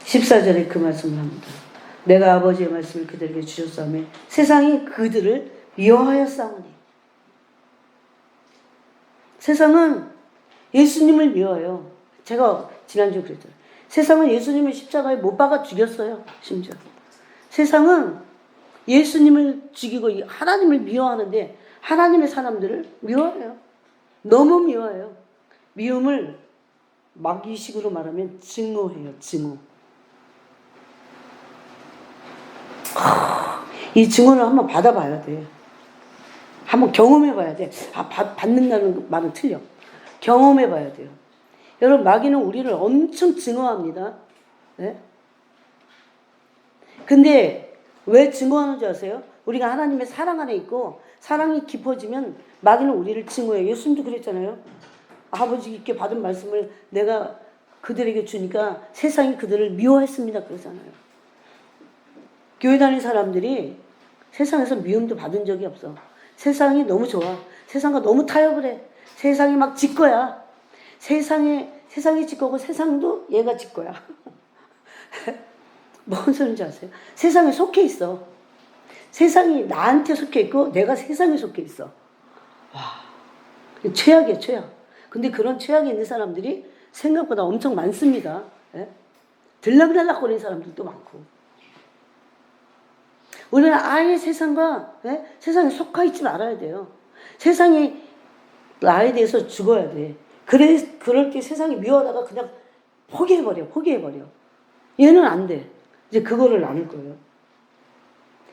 14절에 그 말씀을 합니다. 내가 아버지의 말씀을 그들에게 주셨사오매 세상이 그들을 미워하였사오니. 세상은 예수님을 미워해요. 제가 지난주에 그랬잖아요. 세상은 예수님을 십자가에 못 박아 죽였어요. 심지어. 세상은 예수님을 죽이고 하나님을 미워하는데 하나님의 사람들을 미워해요. 너무 미워해요. 미움을 마귀식으로 말하면 증오해요. 증오. 이 증오를 한번 받아봐야 돼. 한번 경험해봐야 돼. 받는다는 말은 틀려. 경험해봐야 돼요. 여러분 마귀는 우리를 엄청 증오합니다. 네? 근데 왜 증오하는 줄 아세요? 우리가 하나님의 사랑 안에 있고 사랑이 깊어지면 마귀는 우리를 증오해요. 예수님도 그랬잖아요. 아버지께 받은 말씀을 내가 그들에게 주니까 세상이 그들을 미워했습니다. 그러잖아요. 교회 다니는 사람들이 세상에서 미움도 받은 적이 없어. 세상이 너무 좋아. 세상과 너무 타협을 해. 세상이 막 지 거야. 세상이 지 거고 세상도 얘가 지 거야. 뭔 소리인지 아세요? 세상에 속해 있어. 세상이 나한테 속해 있고 내가 세상에 속해 있어. 와, 최악이야, 최악. 근데 그런 최악에 있는 사람들이 생각보다 엄청 많습니다. 예? 들락날락거리는 사람들도 많고. 우리는 아예 세상과 세상에 속하 있지 말아야 돼요. 세상이 나에 대해서 죽어야 돼. 그럴 때 세상이 미워하다가 그냥 포기해버려. 얘는 안 돼. 이제 그거를 나눌 거예요.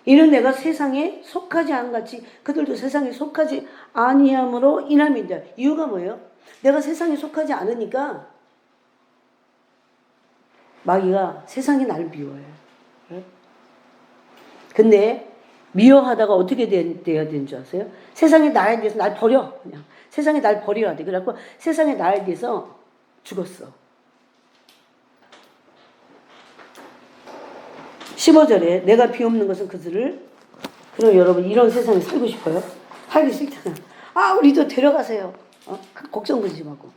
이는 내가 세상에 속하지 않은 같이 그들도 세상에 속하지 아니함으로 인함이다. 이유가 뭐예요? 내가 세상에 속하지 않으니까 마귀가 세상이 나를 미워해요. 근데 미워하다가 어떻게 돼야 되는 줄 아세요? 세상에 나에 대해서 날 버려. 그냥 세상에 날 버려야 돼. 그래갖고 세상에 나에 대해서 죽었어. 15절에 내가 비옵는 것은 그들을. 그럼 여러분 이런 세상에 살고 싶어요? 살기 싫잖아. 아 우리도 데려가세요. 걱정 그러지 말고.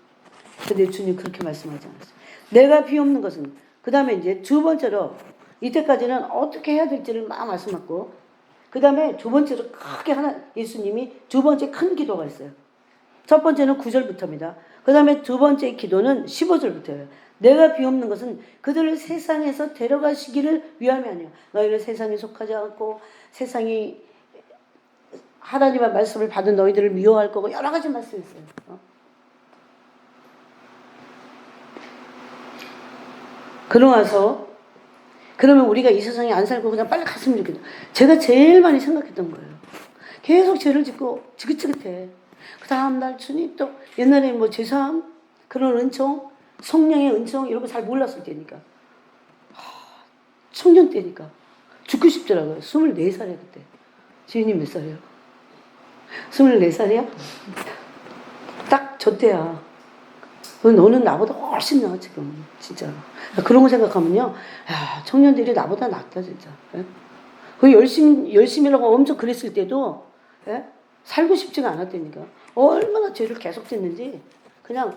근데 주님 그렇게 말씀하지 않았어요. 내가 비옵는 것은. 그 다음에 이제 두 번째로 이때까지는 어떻게 해야 될지를 막 말씀하고 그 다음에 두 번째로 크게 예수님이 두 번째 큰 기도가 있어요. 첫 번째는 9절부터입니다. 그 다음에 두 번째 기도는 15절부터예요. 내가 비옵는 것은 그들을 세상에서 데려가시기를 위함이 아니야. 너희를 세상에 속하지 않고 세상이 하나님의 말씀을 받은 너희들을 미워할 거고 여러 가지 말씀이 있어요. 그러면 우리가 이 세상에 안 살고 그냥 빨리 갔으면 좋겠다. 제가 제일 많이 생각했던 거예요. 계속 죄를 짓고 지긋지긋해. 그 다음날 주님 또 옛날에 뭐 제사함 그런 은총 성령의 은총 이런 거 잘 몰랐을 때니까 청년 때니까 죽고 싶더라고요. 24살이야 그때. 지은이 몇 살이야? 24살이야? 딱 저 때야. 너는 나보다 훨씬 나아 지금 진짜. 그런 거 생각하면요, 야, 청년들이 나보다 낫다 진짜. 예? 그 열심히라고 엄청 그랬을 때도 살고 싶지가 않았다니까. 얼마나 죄를 계속 짓는지 그냥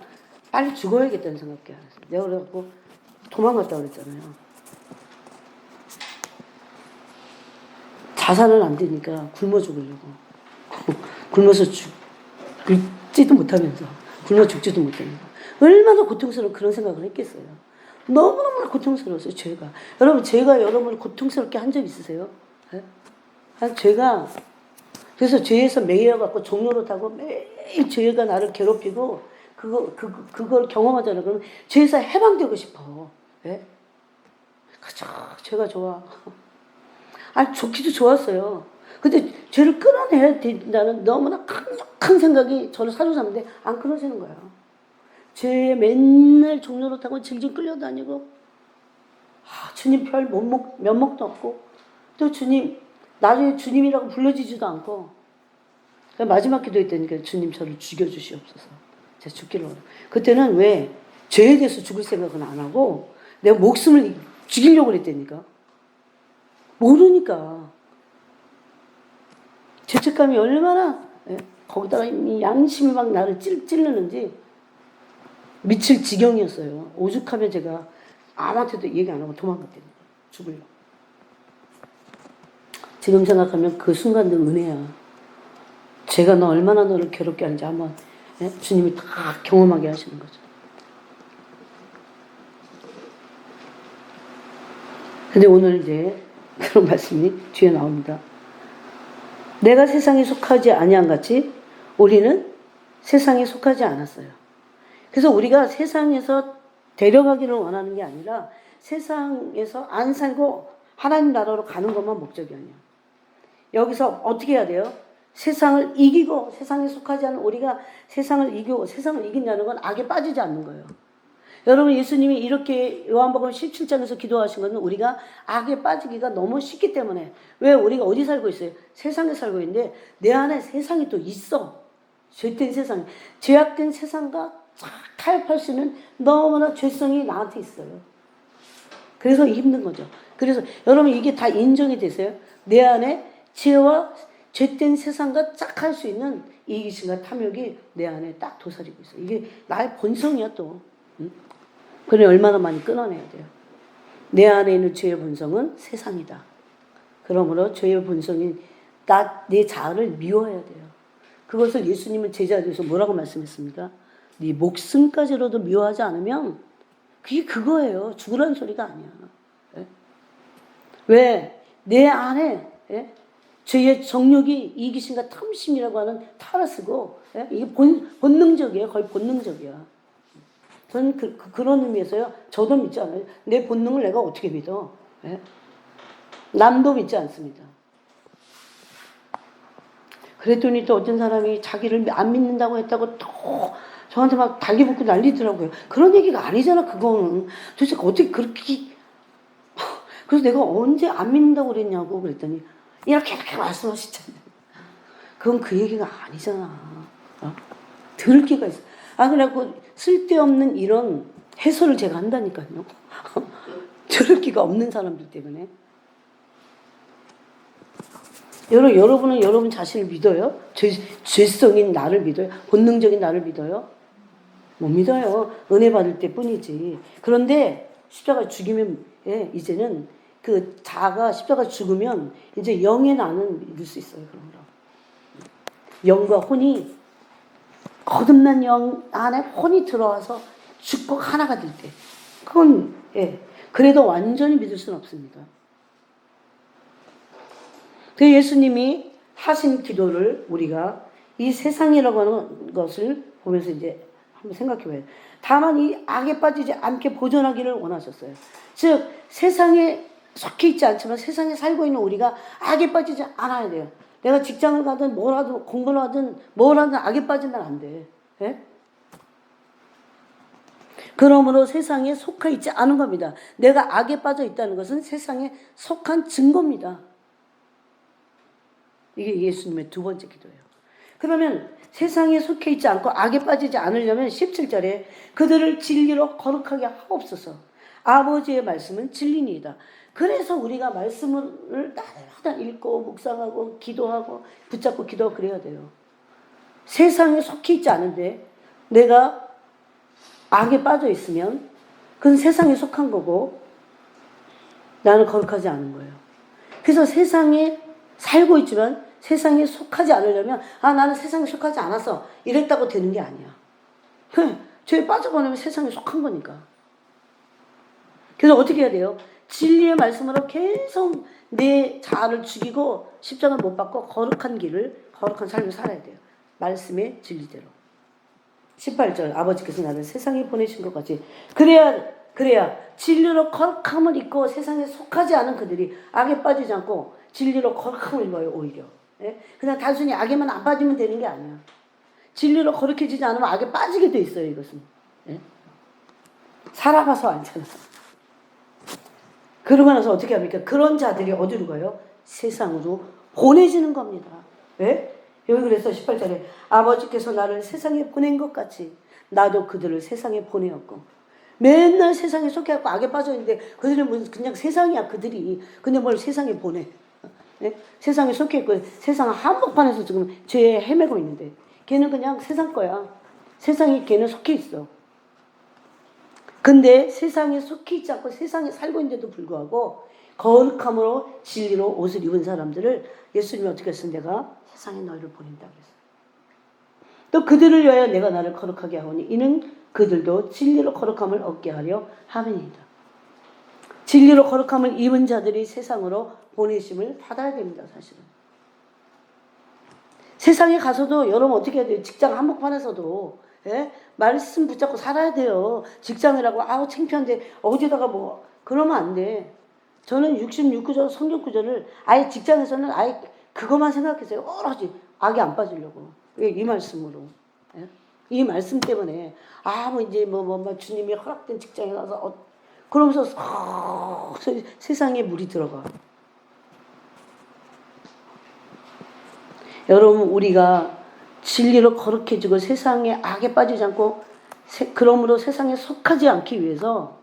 빨리 죽어야겠다는 생각이 알았어. 내가 그래갖고 도망갔다 그랬잖아요. 자살은 안 되니까 굶어 죽으려고. 굶어서 죽지도 못하면서 굶어 죽지도 못하면서 얼마나 고통스러운 그런 생각을 했겠어요. 너무너무 고통스러웠어요. 죄가. 여러분 제가 여러분을 고통스럽게 한 적 있으세요? 네? 죄가 그래서 죄에서 매여갖고 종로로 타고 매일 죄가 나를 괴롭히고 그걸 경험하잖아요. 그러면 죄에서 해방되고 싶어. 네? 그저 죄가 좋아. 아니 좋기도 좋았어요. 근데 죄를 끊어내야 된다는 너무나 강력한 생각이 저를 사로잡는데 안 끊어지는 거예요. 죄에 맨날 종로로 타고 질질 끌려다니고 주님 별 면목도 없고 또 주님 나중에 주님이라고 불러지지도 않고 마지막 기도했다니까 주님 저를 죽여주시옵소서. 제가 죽기를 원해요. 그때는 왜 죄에 대해서 죽을 생각은 안 하고 내가 목숨을 죽이려고 그랬다니까. 모르니까 죄책감이 얼마나 거기다가 양심이 막 나를 찌르는지 미칠 지경이었어요. 오죽하면 제가 아무한테도 얘기 안 하고 도망갔대요. 죽으려고. 지금 생각하면 그 순간도 은혜야. 제가 너 얼마나 너를 괴롭게 하는지 한번 주님이 다 경험하게 하시는 거죠. 근데 오늘 이제 그런 말씀이 뒤에 나옵니다. 내가 세상에 속하지 아니한 같이 우리는 세상에 속하지 않았어요. 그래서 우리가 세상에서 데려가기를 원하는 게 아니라 세상에서 안 살고 하나님 나라로 가는 것만 목적이 아니야. 여기서 어떻게 해야 돼요? 세상을 이기고 세상에 속하지 않은 우리가 세상을 이기고 세상을 이긴다는 건 악에 빠지지 않는 거예요. 여러분 예수님이 이렇게 요한복음 17장에서 기도하신 것은 우리가 악에 빠지기가 너무 쉽기 때문에. 왜 우리가 어디 살고 있어요? 세상에 살고 있는데 내 안에 세상이 또 있어. 죄된 세상, 죄악된 세상과 타협할 수 있는 너무나 죄성이 나한테 있어요. 그래서 힘든 거죠. 그래서 여러분 이게 다 인정이 되세요? 내 안에 죄와 죄된 세상과 짝할 수 있는 이기심과 탐욕이 내 안에 딱 도사리고 있어요. 이게 나의 본성이야 또. 응? 그래 얼마나 많이 끊어내야 돼요. 내 안에 있는 죄의 본성은 세상이다. 그러므로 죄의 본성인 내 자아를 미워해야 돼요. 그것을 예수님은 제자들에서 뭐라고 말씀했습니까? 네 목숨까지로도 미워하지 않으면 그게 그거예요. 죽으라는 소리가 아니야. 예? 왜? 내 안에 죄의 정욕이 이기심과 탐심이라고 하는 타라스고 이게 본능적이에요. 거의 본능적이야. 저는 그런 의미에서요. 저도 믿지 않아요. 내 본능을 내가 어떻게 믿어? 예? 남도 믿지 않습니다. 그랬더니 또 어떤 사람이 자기를 안 믿는다고 했다고 또 저한테 막 달리붙고 난리더라고요. 그런 얘기가 아니잖아, 그거는. 도대체 어떻게 그렇게. 그래서 내가 언제 안 믿는다고 그랬냐고 그랬더니 이렇게 말씀하시잖아요. 그건 그 얘기가 아니잖아. 들을 기가 있어. 그래갖고 쓸데없는 이런 해설을 제가 한다니까요. 들을 기가 없는 사람들 때문에. 여러분은 여러분 자신을 믿어요? 죄성인 나를 믿어요? 본능적인 나를 믿어요? 못 믿어요. 은혜 받을 때 뿐이지. 그런데 십자가 죽이면 이제는 그 자가 십자가 죽으면 이제 영의 나는 믿을 수 있어요. 그런 거. 영과 혼이 거듭난 영 안에 혼이 들어와서 죽고 하나가 될 때. 그건 그래도 완전히 믿을 수는 없습니다. 그 예수님이 하신 기도를 우리가 이 세상이라고 하는 것을 보면서 이제 한번 생각해 봐요. 다만 이 악에 빠지지 않게 보존하기를 원하셨어요. 즉 세상에 속해 있지 않지만 세상에 살고 있는 우리가 악에 빠지지 않아야 돼요. 내가 직장을 가든 뭘 하든 공부를 하든 뭘 하든 악에 빠지면 안 돼. 예? 그러므로 세상에 속해 있지 않은 겁니다. 내가 악에 빠져 있다는 것은 세상에 속한 증거입니다. 이게 예수님의 두 번째 기도예요. 그러면 세상에 속해 있지 않고 악에 빠지지 않으려면 17절에 그들을 진리로 거룩하게 하옵소서. 아버지의 말씀은 진리니이다. 그래서 우리가 말씀을 날마다 읽고 묵상하고 기도하고 붙잡고 기도하고 그래야 돼요. 세상에 속해 있지 않은데 내가 악에 빠져 있으면 그건 세상에 속한 거고 나는 거룩하지 않은 거예요. 그래서 세상에 살고 있지만 세상에 속하지 않으려면 나는 세상에 속하지 않았어 이랬다고 되는 게 아니야. 죄에 빠져버리면 세상에 속한 거니까. 그래서 어떻게 해야 돼요? 진리의 말씀으로 계속 내 자아를 죽이고 십자가를 못 받고 거룩한 길을 거룩한 삶을 살아야 돼요. 말씀의 진리대로. 18절 아버지께서 나를 세상에 보내신 것 같이 그래야 진리로 거룩함을 입고 세상에 속하지 않은 그들이 악에 빠지지 않고 진리로 거룩함을 입어요. 오히려 그냥 단순히 악에만 안 빠지면 되는 게 아니야. 진리로 거룩해지지 않으면 악에 빠지게 돼 있어요. 이것은 살아봐서 알잖아. 그러고 나서 어떻게 합니까? 그런 자들이 어디로 가요? 세상으로 보내지는 겁니다. 왜? 여기 그래서 18절에 아버지께서 나를 세상에 보낸 것 같이 나도 그들을 세상에 보내었고. 맨날 세상에 속해갖고 악에 빠져있는데 그들은 무슨 그냥 세상이야. 그들이 근데 뭘 세상에 보내. 세상에 속해있고 세상 한복판에서 지금 죄에 헤매고 있는데 걔는 그냥 세상 거야. 세상이 걔는 속해 있어. 근데 세상에 속해 있지 않고 세상에 살고 있는데도 불구하고 거룩함으로 진리로 옷을 입은 사람들을 예수님이 어떻게 했어? 내가 세상에 너희를 보낸다 그랬어요. 또 그들을 위하여 내가 나를 거룩하게 하오니 이는 그들도 진리로 거룩함을 얻게 하려 함이니이다. 진리로 거룩함을 입은 자들이 세상으로 보내심을 받아야 됩니다. 사실은. 세상에 가서도 여러분 어떻게 해야 돼요? 직장 한복판에서도 말씀 붙잡고 살아야 돼요. 직장이라고 창피한데 어디다가 뭐 그러면 안 돼. 저는 66구절 성경 구절을 아예 직장에서는 아예 그것만 생각했어요. 오로지 악에 안 빠지려고. 이 말씀으로. 이 말씀 때문에 뭐 이제 주님이 허락된 직장에 가서 그러면서 세상에 물이 들어가. 여러분, 우리가 진리로 거룩해지고 세상의 악에 빠지지 않고 그러므로 세상에 속하지 않기 위해서,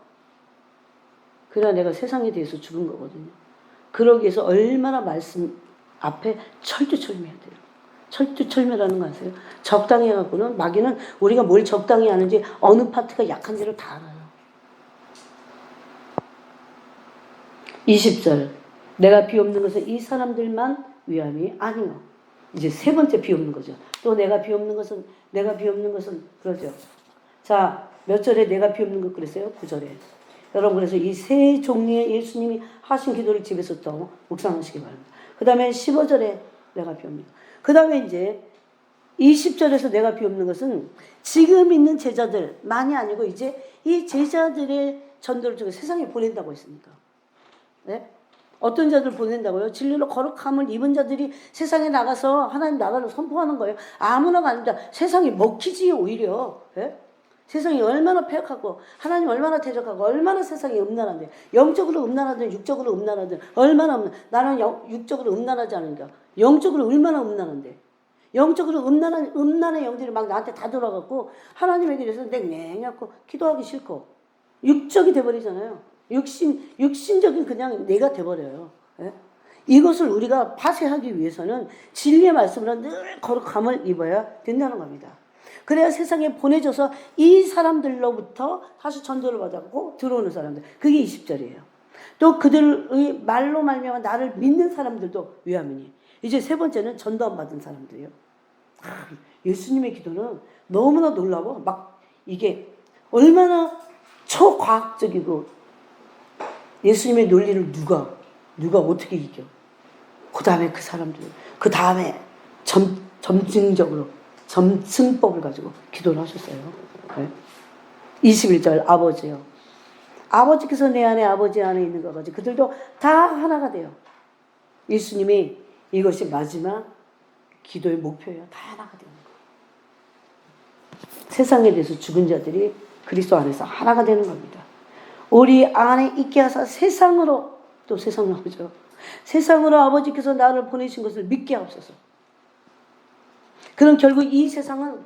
그래야 내가 세상에 대해서 죽은 거거든요. 그러기 위해서 얼마나 말씀 앞에 철두철미해야 돼요. 철두철미라는 거 아세요? 적당히 해갖고는 마귀는 우리가 뭘 적당히 하는지 어느 파트가 약한지를 다 알아요. 20절, 내가 비옵는 것은 이 사람들만 위함이 아니요. 이제 세 번째 비옵는 거죠. 또 내가 비옵는 것은 그러죠. 자, 몇 절에 내가 비옵는 것 그랬어요? 9절에. 여러분, 그래서 이 세 종류의 예수님이 하신 기도를 집에서 또 묵상하시기 바랍니다. 그 다음에 15절에 내가 비옵는 것. 그 다음에 이제 20절에서 내가 비옵는 것은 지금 있는 제자들만이 아니고 이제 이 제자들의 전도를 통해 세상에 보낸다고 했습니다. 네? 어떤 자들 보낸다고요? 진리로 거룩함을 입은 자들이 세상에 나가서 하나님 나라를 선포하는 거예요. 아무나가 아닙니다. 세상이 먹히지 오히려. 네? 세상이 얼마나 폐역하고 하나님 얼마나 대적하고 얼마나 세상이 음란한데, 영적으로 음란하든 육적으로 음란하든 얼마나 나는 육적으로 음란하지 않으니까 영적으로 얼마나 음란한데, 영적으로 음란한 영들이 막 나한테 다 돌아갔고 하나님에게 대해서 냉랭하고 기도하기 싫고 육적이 돼버리잖아요. 육신적인 그냥 내가 돼버려요. 예? 이것을 우리가 파쇄하기 위해서는 진리의 말씀으로 늘 거룩함을 입어야 된다는 겁니다. 그래야 세상에 보내져서 이 사람들로부터 다시 전도를 받았고 들어오는 사람들, 그게 20절이에요. 또 그들의 말로 말미암아 나를 믿는 사람들도 위함이니. 이제 세 번째는 전도 안 받은 사람들이에요. 예수님의 기도는 너무나 놀라워. 막 이게 얼마나 초과학적이고, 예수님의 논리를 누가 어떻게 이겨? 그 다음에 그 사람들, 그 다음에 점승법을 가지고 기도를 하셨어요. 네? 21절, 아버지요. 아버지께서 내 안에 아버지 안에 있는 것 같이 그들도 다 하나가 돼요. 예수님이 이것이 마지막 기도의 목표예요. 다 하나가 되는 거예요. 세상에 대해서 죽은 자들이 그리스도 안에서 하나가 되는 겁니다. 우리 안에 있게 하사 세상으로, 또 세상 나오죠. 세상으로 아버지께서 나를 보내신 것을 믿게 하옵소서. 그럼 결국 이 세상은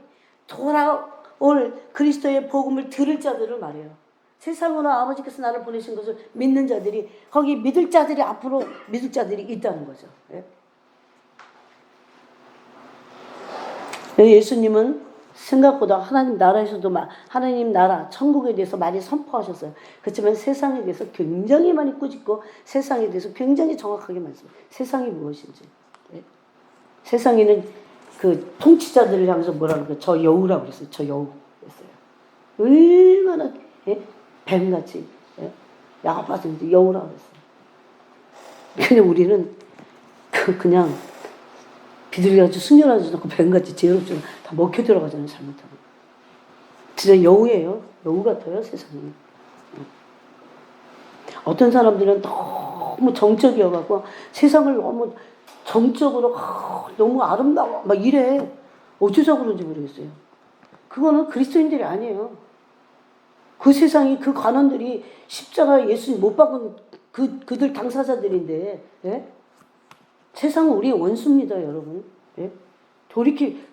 돌아올 그리스도의 복음을 들을 자들을 말해요. 세상으로 아버지께서 나를 보내신 것을 믿는 자들이, 거기 믿을 자들이 앞으로 믿을 자들이 있다는 거죠. 예수님은 생각보다 하나님 나라에서도 하나님 나라, 천국에 대해서 많이 선포하셨어요. 그렇지만 세상에 대해서 굉장히 많이 꾸짖고 세상에 대해서 굉장히 정확하게 말씀해요. 세상이 무엇인지. 세상에는 그 통치자들을 향해서 뭐라고 그래요? 저 여우라고 그랬어요. 저 여우 그랬어요. 얼마나 뱀같이 야갑하든지 여우라고 그랬어요. 근데 우리는 그냥 비둘기같이 순결하지 않고 뱀같이 죄롭지 다 먹혀 들어가잖아요. 잘못하면. 진짜 여우예요. 여우 같아요. 세상이. 어떤 사람들은 너무 정적이어갖고 세상을 너무 정적으로 너무 아름다워 막 이래. 어째서 그런지 모르겠어요. 그거는 그리스도인들이 아니에요. 그 세상이, 그 관원들이 십자가 예수님 못 박은 그들 당사자들인데, 예? 세상은 우리의 원수입니다, 여러분. 예?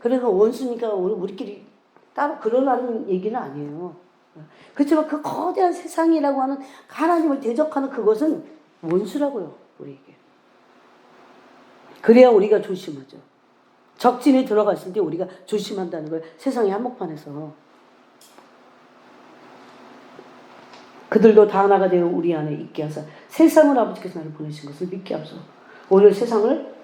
그래서 원수니까 우리끼리 따로 그러라는 얘기는 아니에요. 그렇지만 그 거대한 세상이라고 하는 하나님을 대적하는 그것은 원수라고요, 우리에게. 그래야 우리가 조심하죠. 적진에 들어갔을 때 우리가 조심한다는 거예요. 세상의 한복판에서. 그들도 다 하나가 되어 우리 안에 있게 하사 세상을 아버지께서 나를 보내신 것을 믿게 하소서. 오늘 세상을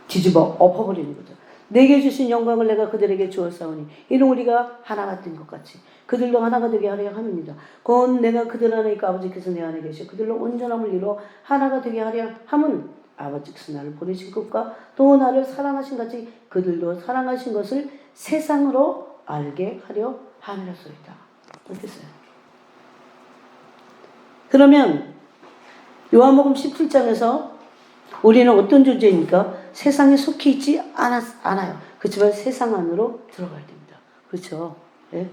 뒤집어 엎어버리는 거죠. 내게 주신 영광을 내가 그들에게 주었사오니 이는 우리가 하나가 된 것 같이 그들도 하나가 되게 하려 함입니다. 곧 내가 그들 안에 있고 아버지께서 내 안에 계시고 그들로 온전함을 이루어 하나가 되게 하려 함은 아버지께서 나를 보내신 것과 또 나를 사랑하신 같이 그들도 사랑하신 것을 세상으로 알게 하려 함이라소이다. 이렇게 써요. 그러면 요한복음 17장에서 우리는 어떤 존재입니까? 세상에 속해 있지 않아요. 그렇지만 세상 안으로 들어가야 됩니다. 그렇죠. 예?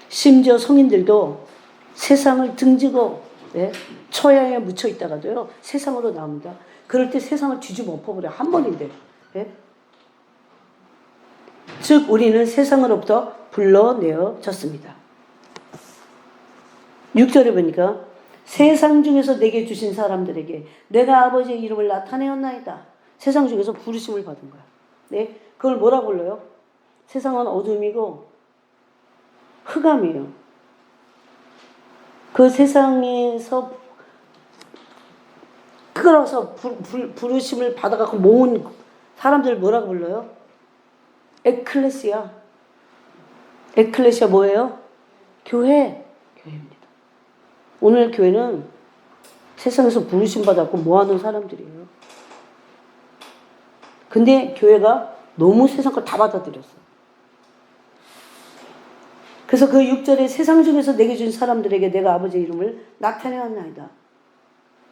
심지어 성인들도 세상을 등지고 예? 처야에 묻혀 있다가도요 세상으로 나옵니다. 그럴 때 세상을 뒤집어 엎어버려 한 번인데. 예? 즉 우리는 세상으로부터 불러내어졌습니다. 6절에 보니까 세상 중에서 내게 주신 사람들에게 내가 아버지의 이름을 나타내었나이다. 세상 중에서 부르심을 받은 거야. 네? 그걸 뭐라고 불러요? 세상은 어둠이고 흑암이에요. 그 세상에서 끌어서 부르심을 받아갖고 모은 사람들 뭐라고 불러요? 에클레시아. 에클레시아 뭐예요? 교회. 교회입니다. 오늘 교회는 세상에서 부르심 받았고 모아놓은 사람들이에요. 근데 교회가 너무 세상 걸 다 받아들였어. 그래서 그 6절에 세상 중에서 내게 준 사람들에게 내가 아버지의 이름을 나타내었나이다.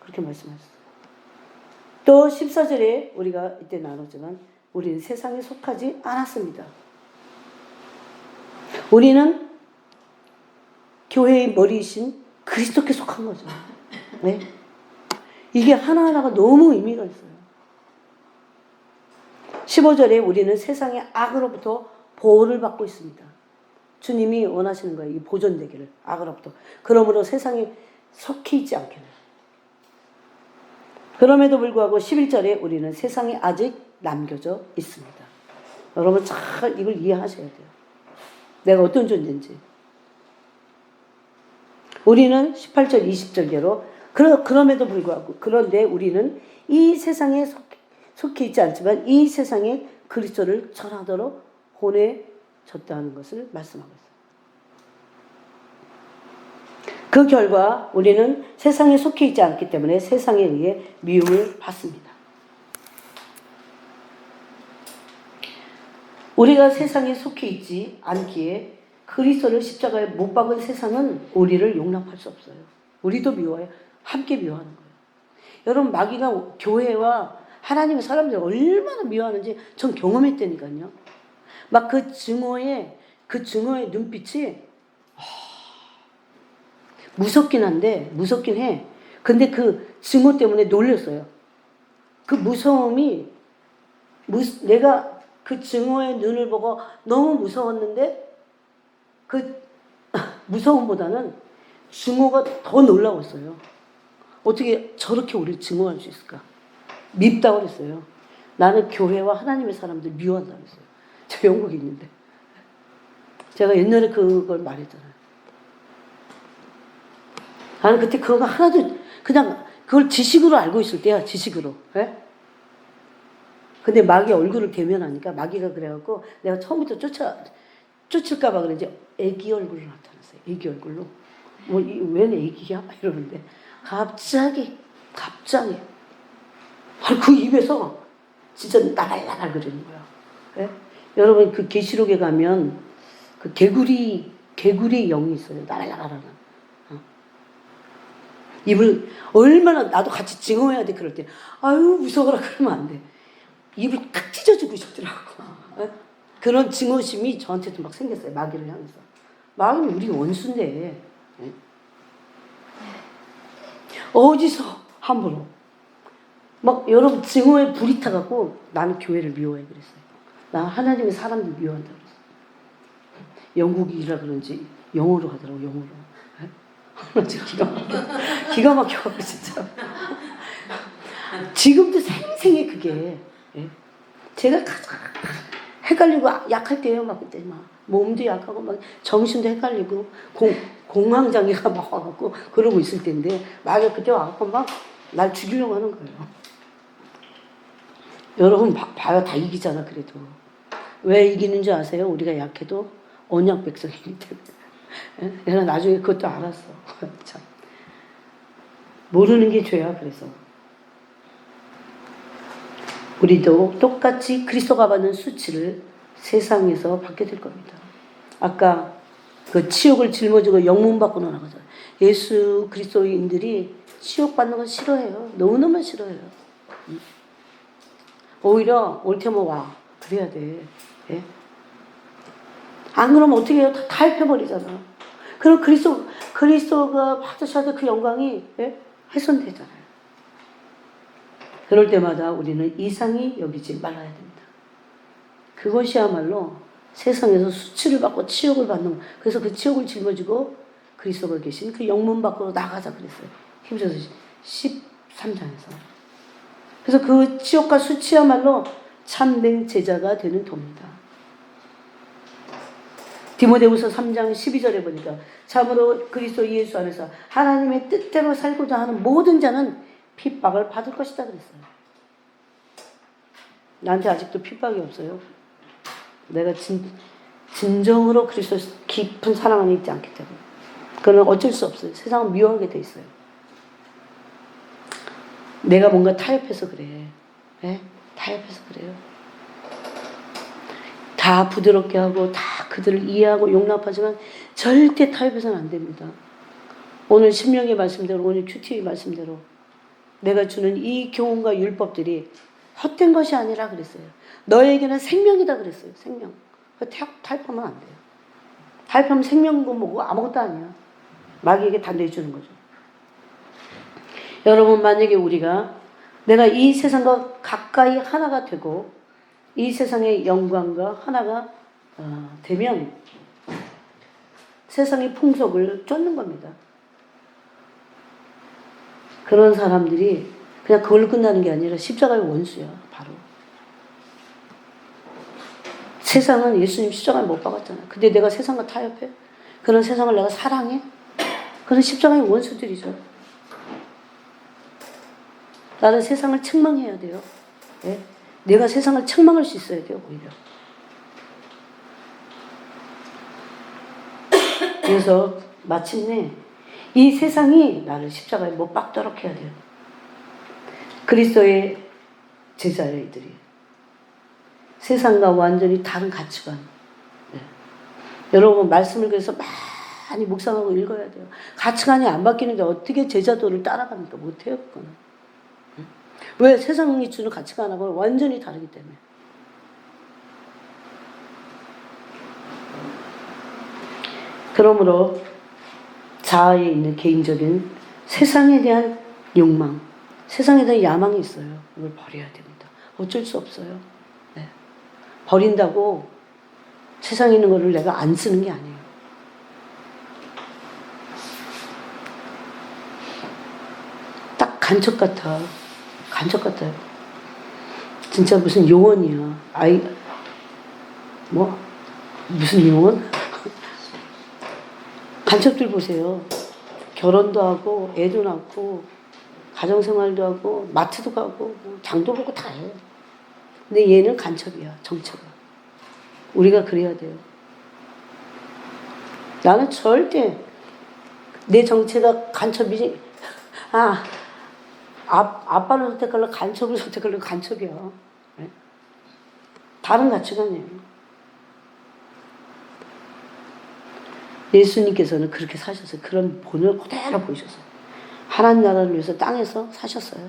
그렇게 말씀하셨어요. 또 14절에 우리가 이때 나눴지만 우리는 세상에 속하지 않았습니다. 우리는 교회의 머리이신 그리스도께 속한 거죠. 네? 이게 하나하나가 너무 의미가 있어요. 15절에 우리는 세상의 악으로부터 보호를 받고 있습니다. 주님이 원하시는 거예요. 이 보존되기를 악으로부터. 그러므로 세상에 속해 있지 않게. 그럼에도 불구하고 11절에 우리는 세상에 아직 남겨져 있습니다. 여러분 잘 이걸 이해하셔야 돼요. 내가 어떤 존재인지. 우리는 18절 20절대로 그럼에도 불구하고 그런데 우리는 이 세상에 속해 있지 않지만 이 세상에 그리스도를 전하도록 보내졌다는 것을 말씀하고 있어요. 그 결과 우리는 세상에 속해 있지 않기 때문에 세상에 의해 미움을 받습니다. 우리가 세상에 속해 있지 않기에 그리스도를 십자가에 못 박은 세상은 우리를 용납할 수 없어요. 우리도 미워해요. 함께 미워하는 거예요. 여러분 마귀가 교회와 하나님의 사람들을 얼마나 미워하는지 전 경험했다니까요. 막 그 증오의 눈빛이 무섭긴 해. 근데 그 증오 때문에 놀렸어요. 그 무서움이 내가 그 증오의 눈을 보고 너무 무서웠는데 그 무서움보다는 증오가 더 놀라웠어요. 어떻게 저렇게 우리를 증오할 수 있을까? 밉다고 그랬어요. 나는 교회와 하나님의 사람들 미워한다고 그랬어요. 저 영국에 있는데. 제가 옛날에 그걸 말했잖아요. 나는 그때 그거 하나도 그냥 그걸 지식으로 알고 있을 때야. 지식으로. 예? 근데 마귀 얼굴을 대면하니까 마귀가 그래갖고 내가 처음부터 쫓을까봐 그런지 애기 얼굴로 나타났어요. 애기 얼굴로. 뭐, 웬 애기야? 이러는데. 갑자기. 그 입에서 진짜 나갈나갈 그러는 거야. 예? 여러분, 그 계시록에 가면 그 개구리 영이 있어요. 나갈나갈하는. 입을 얼마나 나도 같이 증오해야 돼. 그럴 때. 아유, 무서워라. 그러면 안 돼. 입을 탁 찢어주고 싶더라고. 예? 그런 증오심이 저한테도 막 생겼어요. 마귀를 향해서. 마귀는 우리 원수인데. 예? 어디서 함부로. 막 여러분 증오에 불이 타갖고 나는 교회를 미워해 그랬어요. 나 하나님의 사람들 미워한다 그랬어요. 영국이라 그런지 영어로 하더라고. 영어로. 예? 기가 막혀갖고 진짜. 지금도 생생해 그게. 예? 제가 가장 헷갈리고 약할 때예요. 막 그때 막 몸도 약하고 막 정신도 헷갈리고 공황장애가 막 와갖고 그러고 있을 때인데 마귀가 그때 와갖고 막 날 죽이려고 하는 거예요. 여러분 봐요. 다 이기잖아. 그래도 왜 이기는 줄 아세요? 우리가 약해도 언약 백성이기 때문에. 내가 나중에 그것도 알았어. 참 모르는 게 죄야. 그래서 우리도 똑같이 그리스도가 받는 수치를 세상에서 받게 될 겁니다. 아까 그 치욕을 짊어지고 영문 받고 나가잖아요. 예수 그리스도인들이 치욕받는 건 싫어해요. 너무너무 싫어해요. 오히려 올 테면 와. 그래야 돼. 예? 안 그러면 어떻게 해요? 다 타협해버리잖아. 그럼 그리스도가 받으셔야 그 영광이, 예? 훼손되잖아요. 그럴 때마다 우리는 이상히 여기지 말아야 됩니다. 그것이야말로 세상에서 수치를 받고 치욕을 받는 거. 그래서 그 치욕을 짊어지고 그리스도가 계신 그 영문 밖으로 나가자 그랬어요. 히브리서 13장에서. 그래서 그 치욕과 수치야말로 참된 제자가 되는 도입니다. 디모데후서 3장 12절에 보니까 참으로 그리스도 예수 안에서 하나님의 뜻대로 살고자 하는 모든 자는 핍박을 받을 것이다 그랬어요. 나한테 아직도 핍박이 없어요. 내가 진정으로 그리스도 깊은 사랑 안에 있지 않기 때문에. 그건 어쩔 수 없어요. 세상은 미워하게 돼 있어요. 내가 뭔가 타협해서 그래. 네? 타협해서 그래요. 다 부드럽게 하고 다 그들을 이해하고 용납하지만 절대 타협해서는 안 됩니다. 오늘 신명의 말씀대로, 오늘 큐티 말씀대로 내가 주는 이 교훈과 율법들이 헛된 것이 아니라 그랬어요. 너에게는 생명이다 그랬어요. 생명. 타협하면 안 돼요. 타협하면 생명도 뭐고 아무것도 아니야. 마귀에게 단대해 주는 거죠. 여러분, 만약에 우리가 내가 이 세상과 가까이 하나가 되고 이 세상의 영광과 하나가 되면 세상의 풍속을 쫓는 겁니다. 그런 사람들이 그냥 그걸로 끝나는 게 아니라 십자가의 원수야. 바로. 세상은 예수님 십자가에 못 박았잖아. 근데 내가 세상과 타협해? 그런 세상을 내가 사랑해? 그런 십자가의 원수들이죠. 나는 세상을 책망해야 돼요. 네? 내가 세상을 책망할 수 있어야 돼요. 오히려. 그래서 마침내 이 세상이 나를 십자가에 못 박도록 해야 돼요. 그리스도의 제자예요, 이들이. 세상과 완전히 다른 가치관. 네. 여러분, 말씀을 그래서 많이 묵상하고 읽어야 돼요. 가치관이 안 바뀌는데 어떻게 제자도를 따라갑니까? 못해요, 그거는. 왜? 세상이 주는 가치관하고 완전히 다르기 때문에. 그러므로 자아에 있는 개인적인 세상에 대한 욕망, 세상에 대한 야망이 있어요. 이걸 버려야 됩니다. 어쩔 수 없어요. 네. 버린다고 세상에 있는 거를 내가 안 쓰는 게 아니에요. 딱 간첩 같아. 간첩 같아요. 진짜 무슨 요원이야. 무슨 요원? 간첩들 보세요. 결혼도 하고, 애도 낳고, 가정생활도 하고, 마트도 가고, 장도 보고 다 해요. 근데 얘는 간첩이야, 정체가. 우리가 그래야 돼요. 나는 절대 내 정체가 간첩이지. 아빠를 선택하려고 간첩을 선택하려고 간첩이야. 네? 다른 가치관이에요. 예수님께서는 그렇게 사셨어요. 그런 본을 그대로 보이셨어요. 하나님 나라를 위해서 땅에서 사셨어요.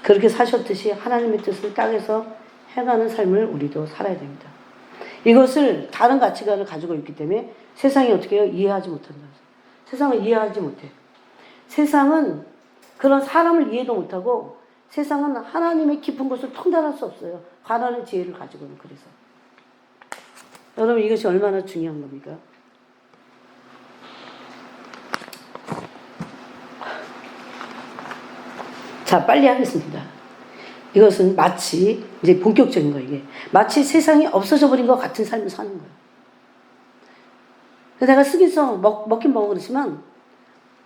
그렇게 사셨듯이 하나님의 뜻을 땅에서 행하는 삶을 우리도 살아야 됩니다. 이것을 다른 가치관을 가지고 있기 때문에 세상이 어떻게 해요? 이해하지 못한다. 세상을 이해하지 못해. 세상은 그런 사람을 이해도 못하고 세상은 하나님의 깊은 곳을 통달할 수 없어요. 가난의 지혜를 가지고는. 그래서 여러분, 이것이 얼마나 중요한 겁니까? 자, 빨리 하겠습니다. 이것은 마치, 이제 본격적인 거예요, 이게. 마치 세상이 없어져 버린 것 같은 삶을 사는 거예요. 내가 쓰기서 먹긴 먹어 그렇지만,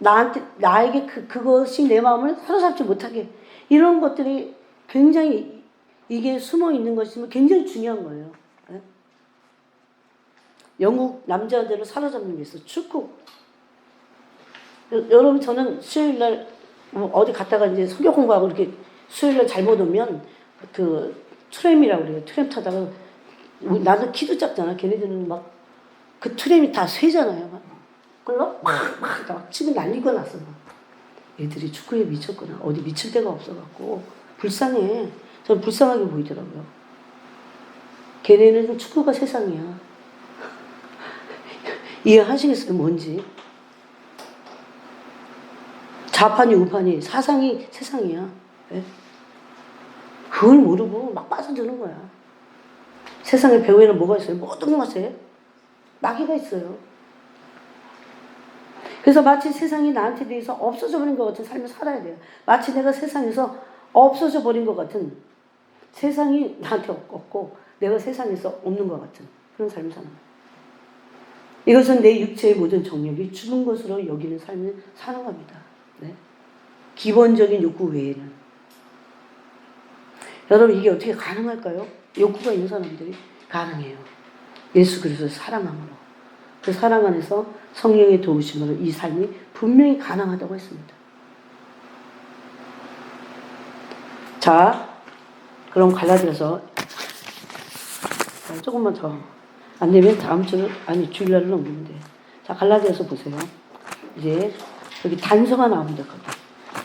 나에게 그것이 내 마음을 사로잡지 못하게, 이런 것들이 굉장히, 이게 숨어 있는 것이면 굉장히 중요한 거예요. 네? 영국 남자들을 사로잡는 게 있어. 축구. 여러분, 저는 수요일날 어디 갔다가 이제 성경 공부하고 이렇게 수요일날 잘못 오면 트램이라고 그래요. 트램 타다가 나는 키도 작잖아. 걔네들은 막 그 트램이 다 쇠잖아요. 그걸로 막 치고 난리가 났어. 애들이 축구에 미쳤구나. 어디 미칠 데가 없어갖고 불쌍해. 저는 불쌍하게 보이더라고요. 걔네는 축구가 세상이야. 이해하시겠어요? 뭔지. 좌판이 우판이 사상이 세상이야. 네? 그걸 모르고 막 빠져드는 거야. 세상에 배후에는 뭐가 있어요? 모든 것에 마귀가 있어요. 그래서 마치 세상이 나한테 대해서 없어져 버린 것 같은 삶을 살아야 돼요. 마치 내가 세상에서 없어져 버린 것 같은, 세상이 나한테 없고 내가 세상에서 없는 것 같은 그런 삶을 사는 거예요. 이것은 내 육체의 모든 정욕이 죽은 것으로 여기는 삶을 사는 겁니다. 네? 기본적인 욕구 외에는. 여러분, 이게 어떻게 가능할까요? 욕구가 있는 사람들이 가능해요. 예수 그리스도의 사랑함으로. 그 사랑 안에서 성령의 도우심으로 이 삶이 분명히 가능하다고 했습니다. 자, 그럼 갈라디아서 조금만 더, 안 되면 다음 주, 아니 주일날은 없는데. 자, 갈라디아서 보세요. 이제 여기 단서가 나옵니다.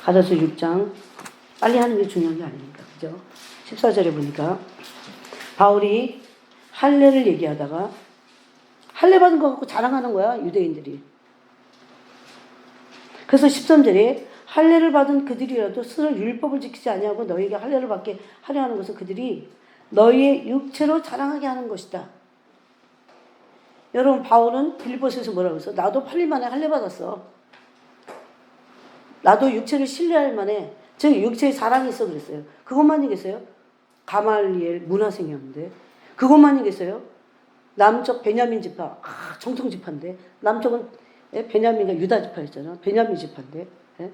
갈라디아서 6장. 빨리 하는 게 중요한 게 아닙니까? 그죠? 14절에 보니까 바울이 할례를 얘기하다가 할례 받은 거 갖고 자랑하는 거야, 유대인들이. 그래서 13절에 할례를 받은 그들이라도 스스로 율법을 지키지 아니하고 너희에게 할례를 받게 하려 하는 것은 그들이 너희의 육체로 자랑하게 하는 것이다. 여러분, 바울은 빌립보서에서 뭐라고 했어? 나도 8일 만에 할례 받았어. 나도 육체를 신뢰할 만해. 즉 육체에 자랑이 있어 그랬어요. 그것만이겠어요? 가말리엘 문화생이었는데 그것만이겠어요? 남쪽 베냐민 지파, 정통 지파인데, 남쪽은 베냐민과 유다 지파였잖아. 베냐민 지파인데, 예?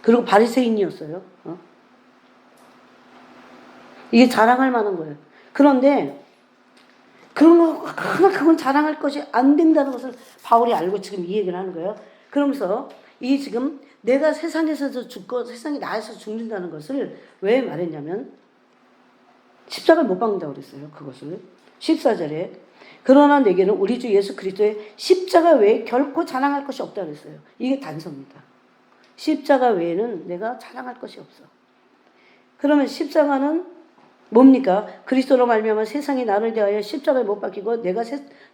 그리고 바리새인이었어요. 이게 자랑할 만한 거예요. 그런데 그건 자랑할 것이 안 된다는 것을 바울이 알고 지금 이 얘기를 하는 거예요. 그러면서 이 지금 내가 세상에서도 죽고 세상이 나에서 죽는다는 것을 왜 말했냐면 십자가를 못 박는다고 그랬어요. 그것을 14절에 그러나 내게는 우리 주 예수 그리스도의 십자가 외에 결코 자랑할 것이 없다고 그랬어요. 이게 단서입니다. 십자가 외에는 내가 자랑할 것이 없어. 그러면 십자가는 뭡니까? 그리스도로 말미암아 세상이 나를 대하여 십자가에 못 박히고 내가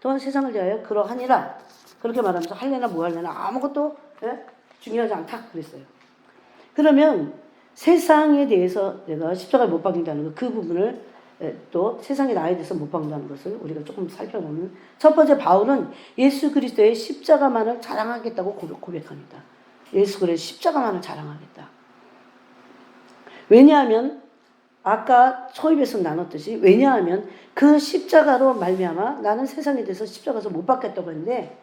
또한 세상을 대하여 그러하니라. 그렇게 말하면서 할래나 뭐 할래나 아무것도 중요하지 않다 그랬어요. 그러면 세상에 대해서 내가 십자가에 못 박힌다는 것, 그 부분을 또 세상에 나에 대해서 못 박는다는 것을 우리가 조금 살펴보면, 첫 번째 바울은 예수 그리스도의 십자가만을 자랑하겠다고 고백합니다. 예수 그리스도의 십자가만을 자랑하겠다. 왜냐하면 아까 초입에서 나눴듯이, 왜냐하면 그 십자가로 말미암아 나는 세상에 대해서 십자가에서 못 박혔다고 했는데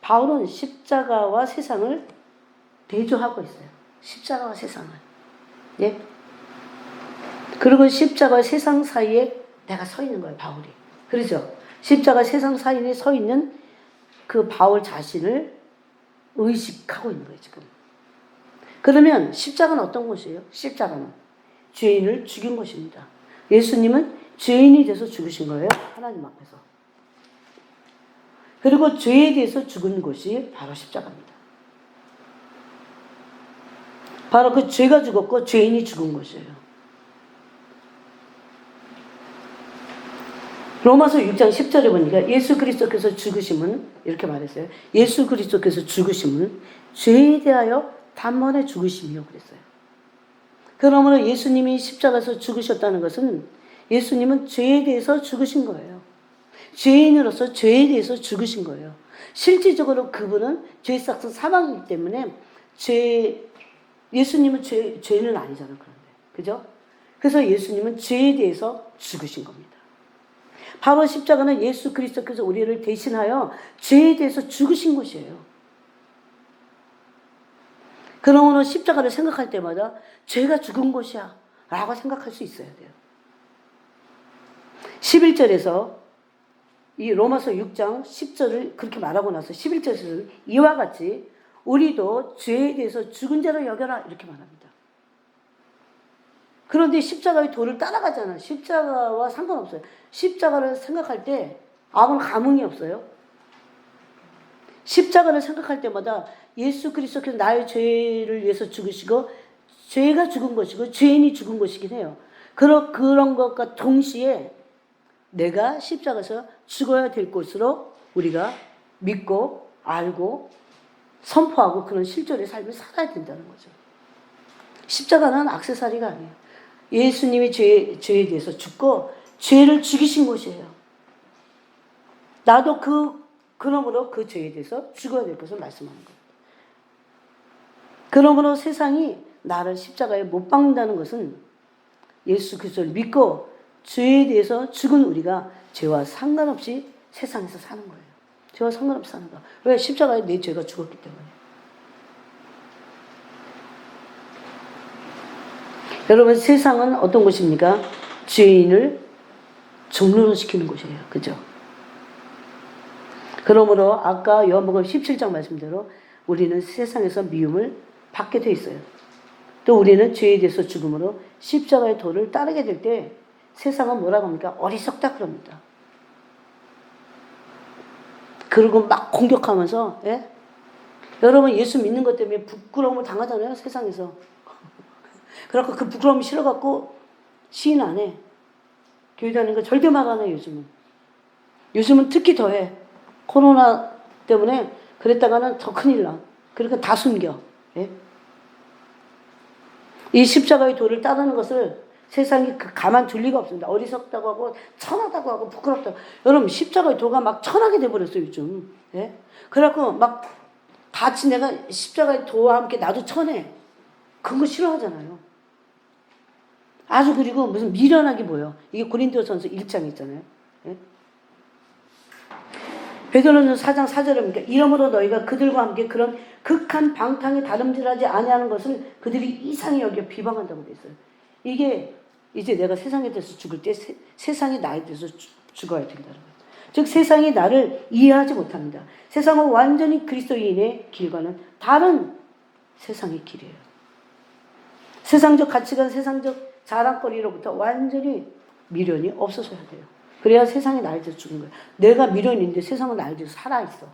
바울은 십자가와 세상을 대조하고 있어요. 십자가와 세상을. 예? 그리고 십자가와 세상 사이에 내가 서 있는 거예요, 바울이. 그렇죠? 십자가 세상 사이에 서 있는 그 바울 자신을 의식하고 있는 거예요, 지금. 그러면 십자가는 어떤 것이에요? 십자가는 죄인을 죽인 것입니다. 예수님은 죄인이 돼서 죽으신 거예요, 하나님 앞에서. 그리고 죄에 대해서 죽은 것이 바로 십자가입니다. 바로 그 죄가 죽었고 죄인이 죽은 것이에요. 로마서 6장 10절에 보니까 예수 그리스도께서 죽으심은, 이렇게 말했어요. 예수 그리스도께서 죽으심은 죄에 대하여 단번에 죽으심이요 그랬어요. 그러므로 예수님이 십자가에서 죽으셨다는 것은 예수님은 죄에 대해서 죽으신 거예요. 죄인으로서 죄에 대해서 죽으신 거예요. 실질적으로 그분은 죄삭성 사망이기 때문에 예수님은 죄는 아니잖아요. 그런데. 그죠? 그래서 예수님은 죄에 대해서 죽으신 겁니다. 바로 십자가는 예수 그리스도께서 우리를 대신하여 죄에 대해서 죽으신 것이에요. 그러므로 십자가를 생각할 때마다 죄가 죽은 것이야 라고 생각할 수 있어야 돼요. 11절에서 이 로마서 6장 10절을 그렇게 말하고 나서 11절에서 이와 같이 우리도 죄에 대해서 죽은 자로 여겨라 이렇게 말합니다. 그런데 십자가의 도를 따라가잖아요. 십자가와 상관없어요. 십자가를 생각할 때 아무런 감흥이 없어요. 십자가를 생각할 때마다 예수 그리스도께서 나의 죄를 위해서 죽으시고 죄가 죽은 것이고 죄인이 죽은 것이긴 해요. 그런 것과 동시에 내가 십자가에서 죽어야 될 것으로 우리가 믿고 알고 선포하고 그런 실존의 삶을 살아야 된다는 거죠. 십자가는 액세서리가 아니에요. 예수님이 죄에 대해서 죽고 죄를 죽이신 것이에요. 나도 그러므로 그 죄에 대해서 죽어야 될 것을 말씀하는 거예요. 그러므로 세상이 나를 십자가에 못 박는다는 것은 예수 그리스도를 믿고 죄에 대해서 죽은 우리가 죄와 상관없이 세상에서 사는 거예요. 죄와 상관없이 사는 거예요. 왜? 십자가에 내 죄가 죽었기 때문에. 여러분, 세상은 어떤 곳입니까? 죄인을 종로로 시키는 곳이에요. 그죠? 그러므로 아까 요한복음 17장 말씀대로 우리는 세상에서 미움을 받게 돼 있어요. 또 우리는 죄에 대해서 죽음으로 십자가의 도를 따르게 될 때 세상은 뭐라고 합니까? 어리석다 그럽니다. 그리고 막 공격하면서, 예? 여러분, 예수 믿는 것 때문에 부끄러움을 당하잖아요, 세상에서. 그래갖고 그 부끄러움이 싫어갖고 시인 안 해. 교회 다니는 거 절대 말 안 해, 요즘은. 요즘은 특히 더 해. 코로나 때문에 그랬다가는 더 큰일 나. 그러니까 다 숨겨. 예? 이 십자가의 도를 따르는 것을 세상이 가만 둘 리가 없습니다. 어리석다고 하고 천하다고 하고 부끄럽다고. 여러분, 십자가의 도가 막 천하게 돼버렸어요, 요즘. 예? 그래갖고 막 같이 내가 십자가의 도와 함께 나도 천해. 그런 거 싫어하잖아요. 아주 그리고 무슨 미련하게 보여. 이게 고린도전서 1장 있잖아요. 예? 베드로전서 4장 4절입니까? 이러므로 너희가 그들과 함께 그런 극한 방탕에 다름질하지 아니하는 것을 그들이 이상히 여겨 비방한다고 돼 있어요. 이게 이제 내가 세상에 대해서 죽을 때 세상이 나에 대해서 죽어야 된다는 거예요. 즉 세상이 나를 이해하지 못합니다. 세상은 완전히 그리스도인의 길과는 다른 세상의 길이에요. 세상적 가치관, 세상적 자랑거리로부터 완전히 미련이 없어져야 돼요. 그래야 세상이 나에 대해서 죽은 거예요. 내가 미련인데 세상은 나에 대해서 살아있어.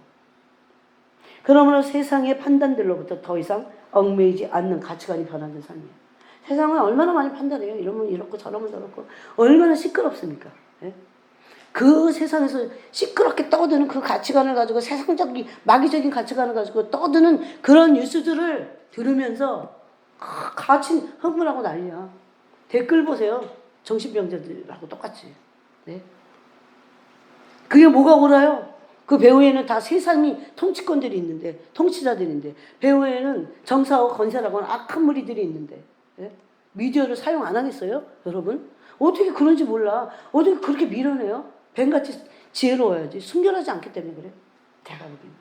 그러므로 세상의 판단들로부터 더 이상 얽매이지 않는 가치관이 변화된 삶이에요. 세상은 얼마나 많이 판단해요. 이러면 이렇고 저러면 저렇고. 얼마나 시끄럽습니까? 예? 그 세상에서 시끄럽게 떠드는 그 가치관을 가지고 세상적인 마귀적인 가치관을 가지고 떠드는 그런 뉴스들을 들으면서 같이 흥분하고 난리야. 댓글 보세요. 정신병자들하고 똑같이. 네? 그게 뭐가 옳아요? 그 배후에는 다 세상이 통치권들이 있는데, 통치자들인데, 배후에는 정사하고 건세라고 하는 악한 무리들이 있는데, 예? 미디어를 사용 안 하겠어요? 여러분? 어떻게 그런지 몰라. 어떻게 그렇게 밀어내요? 뱀같이 지혜로워야지. 순결하지 않기 때문에 그래. 내가 보기엔.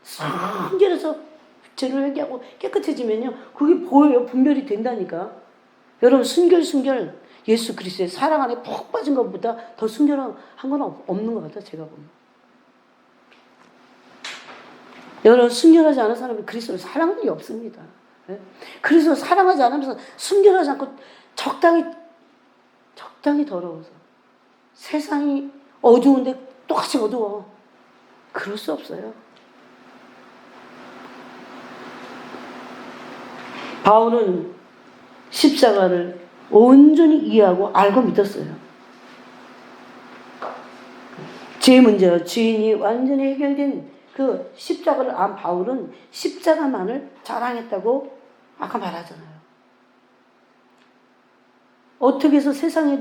순결해서 죄를 회개하고 깨끗해지면요. 그게 보여요. 분별이 된다니까. 여러분, 순결. 예수 그리스도의 사랑 안에 푹 빠진 것보다 더 순결한 건 없는 것 같아요. 제가 보면. 여러분, 순결하지 않은 사람은 그리스도를 사랑하는 게 없습니다. 예? 그래서 사랑하지 않으면서 순결하지 않고 적당히 더러워서 세상이 어두운데 똑같이 어두워. 그럴 수 없어요. 바울은 십자가를 온전히 이해하고 알고 믿었어요. 죄의 문제요. 죄인이 완전히 해결된 그 십자가를 안 바울은 십자가만을 자랑했다고 아까 말하잖아요. 어떻게 해서 세상이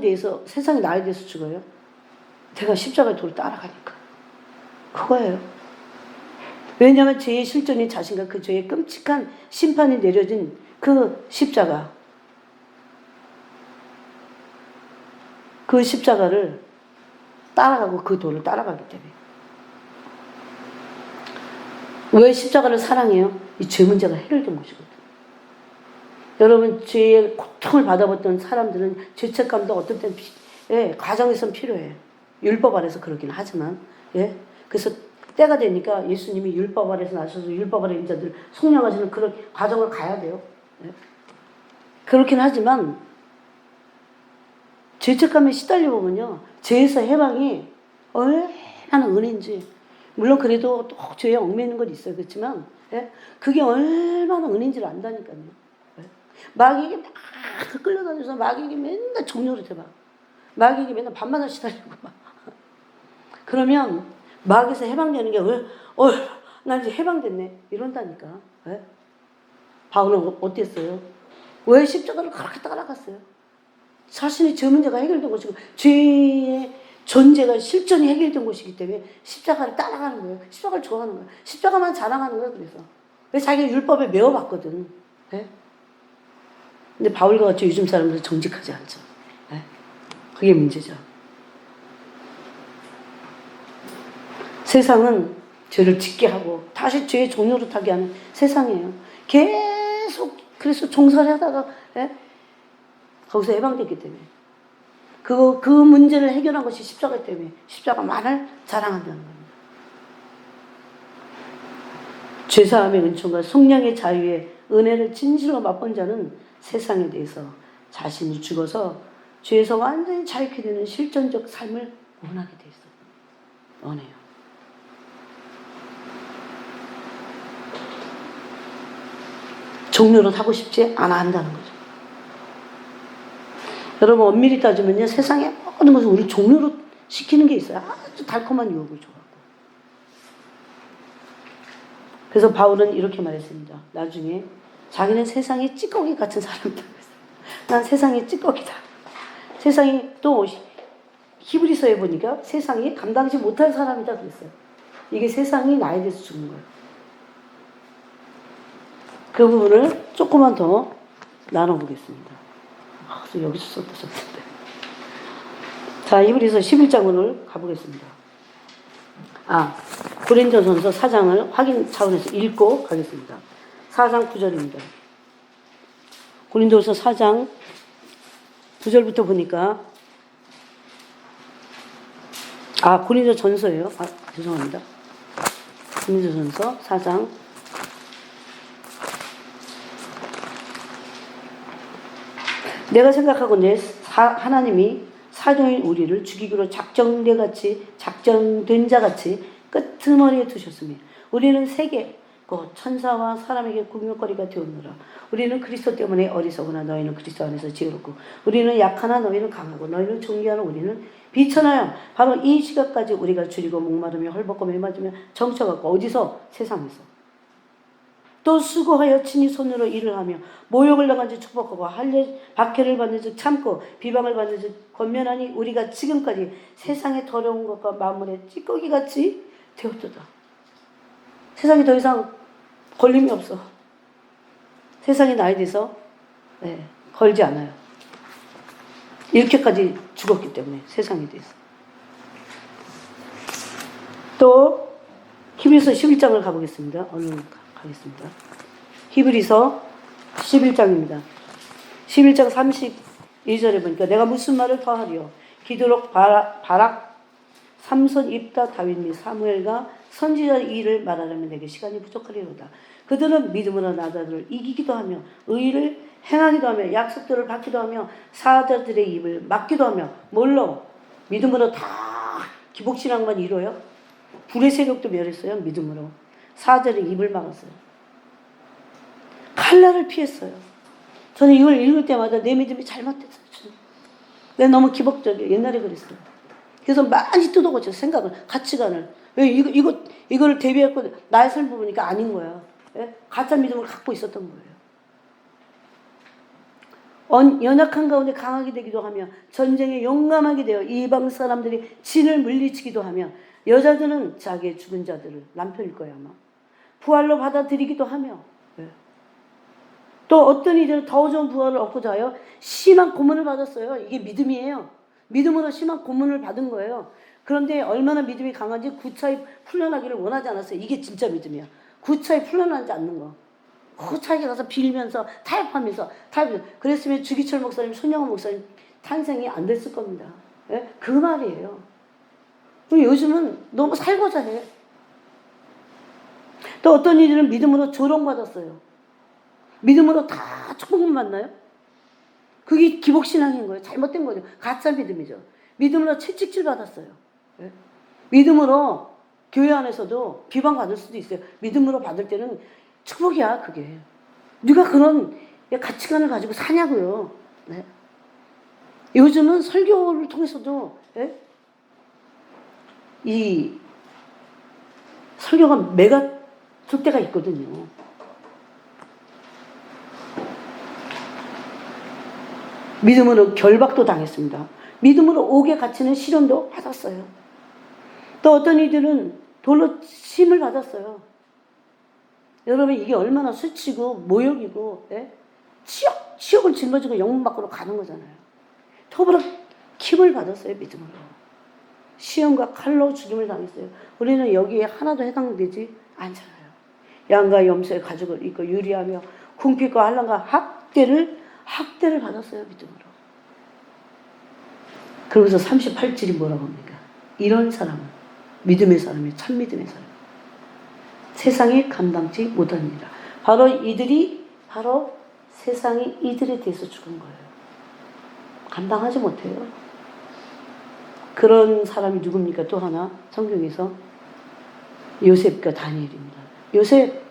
나에 대해서 죽어요? 내가 십자가의 도를 따라가니까. 그거예요. 왜냐하면 죄의 실존인 자신과 그 죄의 끔찍한 심판이 내려진 그 십자가. 그 십자가를 따라가고 그 도를 따라가기 때문에. 왜 십자가를 사랑해요? 이 죄 문제가 해결된 것이거든. 여러분, 죄의 고통을 받아봤던 사람들은 죄책감도 어떤 때는 가정에서는 필요해. 율법 아래서 그러긴 하지만. 예? 그래서 때가 되니까 예수님이 율법 아래서 나셔서 율법 아래 인자들 속량하시는 그런 과정을 가야 돼요. 예? 그렇긴 하지만 죄책감에 시달려 보면요. 죄에서 해방이 얼마나 은혜인지. 물론 그래도 또 죄에 얽매이는 건 있어요. 그렇지만 예? 그게 얼마나 은혜인지를 안다니까요. 예? 마귀에게 막 끌려다녀서 마귀에게 맨날 종료를 해봐. 마귀에게 맨날 밤마다 시달리고 막. 그러면 마귀에서 해방되는 게 나 이제 해방됐네 이런다니까. 왜? 바울은 어땠어요? 왜 십자가를 그렇게 따라갔어요? 자신의 죄 문제가 해결된 것이고 죄의 존재가 실존이 해결된 것이기 때문에 십자가를 따라가는 거예요. 십자가를 좋아하는 거예요. 십자가만 자랑하는 거예요. 그래서 왜 자기가 율법에 매어봤거든. 네? 근데 바울과 같이 요즘 사람들은 정직하지 않죠. 네? 그게 문제죠. 세상은 죄를 짓게 하고 다시 죄의 종로로 타게 하는 세상이에요. 계속 그래서 종살이 하다가 거기서 해방됐기 때문에 그 문제를 해결한 것이 십자가 때문에 십자가만을 자랑한다는 겁니다. 죄사함의 은총과 속량의 자유의 은혜를 진실로 맛본 자는 세상에 대해서 자신이 죽어서 죄에서 완전히 자유케 되는 실존적 삶을 원하게 돼 있어요. 원해요. 종로로 하고 싶지 않아 한다는 거죠. 여러분 엄밀히 따지면요. 세상에 모든 것을 우리 종로로 시키는 게 있어요. 아주 달콤한 유혹을 줘갖고. 그래서 바울은 이렇게 말했습니다. 나중에 자기는 세상의 찌꺼기 같은 사람이다. 난 세상의 찌꺼기다. 세상이 또 히브리서에 보니까 세상이 감당하지 못할 사람이다 그랬어요. 이게 세상이 나에 대해서 주는 거예요. 그 부분을 조금만 더 나눠보겠습니다. 여기서 썼는데. 자, 히브리서 11장으로 가보겠습니다. 고린도전서 4장을 확인 차원에서 읽고 가겠습니다. 4장 9절입니다. 고린도서 4장 9절부터 보니까 고린도전서예요. 죄송합니다. 고린도전서 4장 내가 생각하건대 하나님이 사도인 우리를 죽이기로 작정된 자같이 끄트머리에 두셨으며 우리는 세계 곧 천사와 사람에게 구명거리가 되었노라. 우리는 그리스도 때문에 어리석으나 너희는 그리스도 안에서 지혜롭고 우리는 약하나 너희는 강하고 너희는 존귀하나 우리는 비천하여 바로 이 시각까지 우리가 줄이고 목마르며 헐벗고 매맞으며 정처갖고 어디서? 세상에서 또 수고하여 친히 손으로 일을 하며 모욕을 당한 즉 축복하고 박해를 받는 즉 참고 비방을 받는 즉 권면하니 우리가 지금까지 세상의 더러운 것과 만물의 찌꺼기같이 되었도다. 세상이 더 이상 걸림이 없어. 세상이 나에 대해서 걸지 않아요. 이렇게까지 죽었기 때문에 세상에 대해서. 또 히브리서 11장을 가보겠습니다. 얼른 가겠습니다. 히브리서 11장입니다. 11장 32절에 보니까 내가 무슨 말을 더하리요. 기드록 바락 삼손 입다 다윗 및 사무엘과 선지자의 일을 말하려면 내게 시간이 부족하리로다. 그들은 믿음으로 나자들을 이기기도 하며 의를 행하기도 하며 약속들을 받기도 하며 사자들의 입을 막기도 하며 뭘로? 믿음으로 다 기복신앙만 이뤄요. 불의 세력도 멸했어요. 믿음으로. 사자들의 입을 막았어요. 칼날을 피했어요. 저는 이걸 읽을 때마다 내 믿음이 잘못됐어요. 내가 너무 기복적이에요. 옛날에 그랬어요. 그래서 많이 뜯어고쳐 생각을, 가치관을. 왜 이거를 대비했고 나의 삶을 보니까 아닌 거야. 예? 가짜 믿음을 갖고 있었던 거예요. 연약한 가운데 강하게 되기도 하며 전쟁에 용감하게 되어 이방 사람들이 진을 물리치기도 하며 여자들은 자기의 죽은 자들을 남편일 거야 아마 부활로 받아들이기도 하며 또 어떤 이들은 더 좋은 부활을 얻고자 하여 심한 고문을 받았어요. 이게 믿음이에요. 믿음으로 심한 고문을 받은 거예요. 그런데 얼마나 믿음이 강한지 구차히 풀려나기를 원하지 않았어요. 이게 진짜 믿음이야. 구차히 풀려나지 않는 거. 구차히 가서 빌면서 타협하면서 그랬으면 주기철 목사님, 손영원 목사님 탄생이 안 됐을 겁니다. 예? 그 말이에요. 요즘은 너무 살고자 해. 또 어떤 이들은 믿음으로 조롱받았어요. 믿음으로 다 축복만 받나요? 그게 기복신앙인 거예요. 잘못된 거죠. 가짜 믿음이죠. 믿음으로 채찍질 받았어요. 네? 믿음으로 교회 안에서도 비방받을 수도 있어요. 믿음으로 받을 때는 축복이야 그게. 네가 그런 가치관을 가지고 사냐고요. 네? 요즘은 설교를 통해서도 예? 이 설교가 매가 될 때가 있거든요. 믿음으로 결박도 당했습니다. 믿음으로 옥에 갇히는 시련도 받았어요. 또 어떤 이들은 돌로 침을 받았어요. 여러분 이게 얼마나 수치고 모욕이고 예? 치욕을 짊어지고 영문 밖으로 가는 거잖아요. 더불어 킴을 받았어요. 믿음으로. 시험과 칼로 죽임을 당했어요. 우리는 여기에 하나도 해당되지 않잖아요. 양과 염소의 가죽을 입고 유리하며 궁핍과 환난과 학대를 받았어요. 믿음으로. 그러면서 38절이 뭐라고 합니까? 이런 사람은 믿음의 사람이 참 믿음의 사람. 세상이 감당치 못하느니라. 바로 이들이 세상이 이들에 대해서 죽은 거예요. 감당하지 못해요. 그런 사람이 누굽니까? 또 하나 성경에서 요셉과 다니엘입니다. 요셉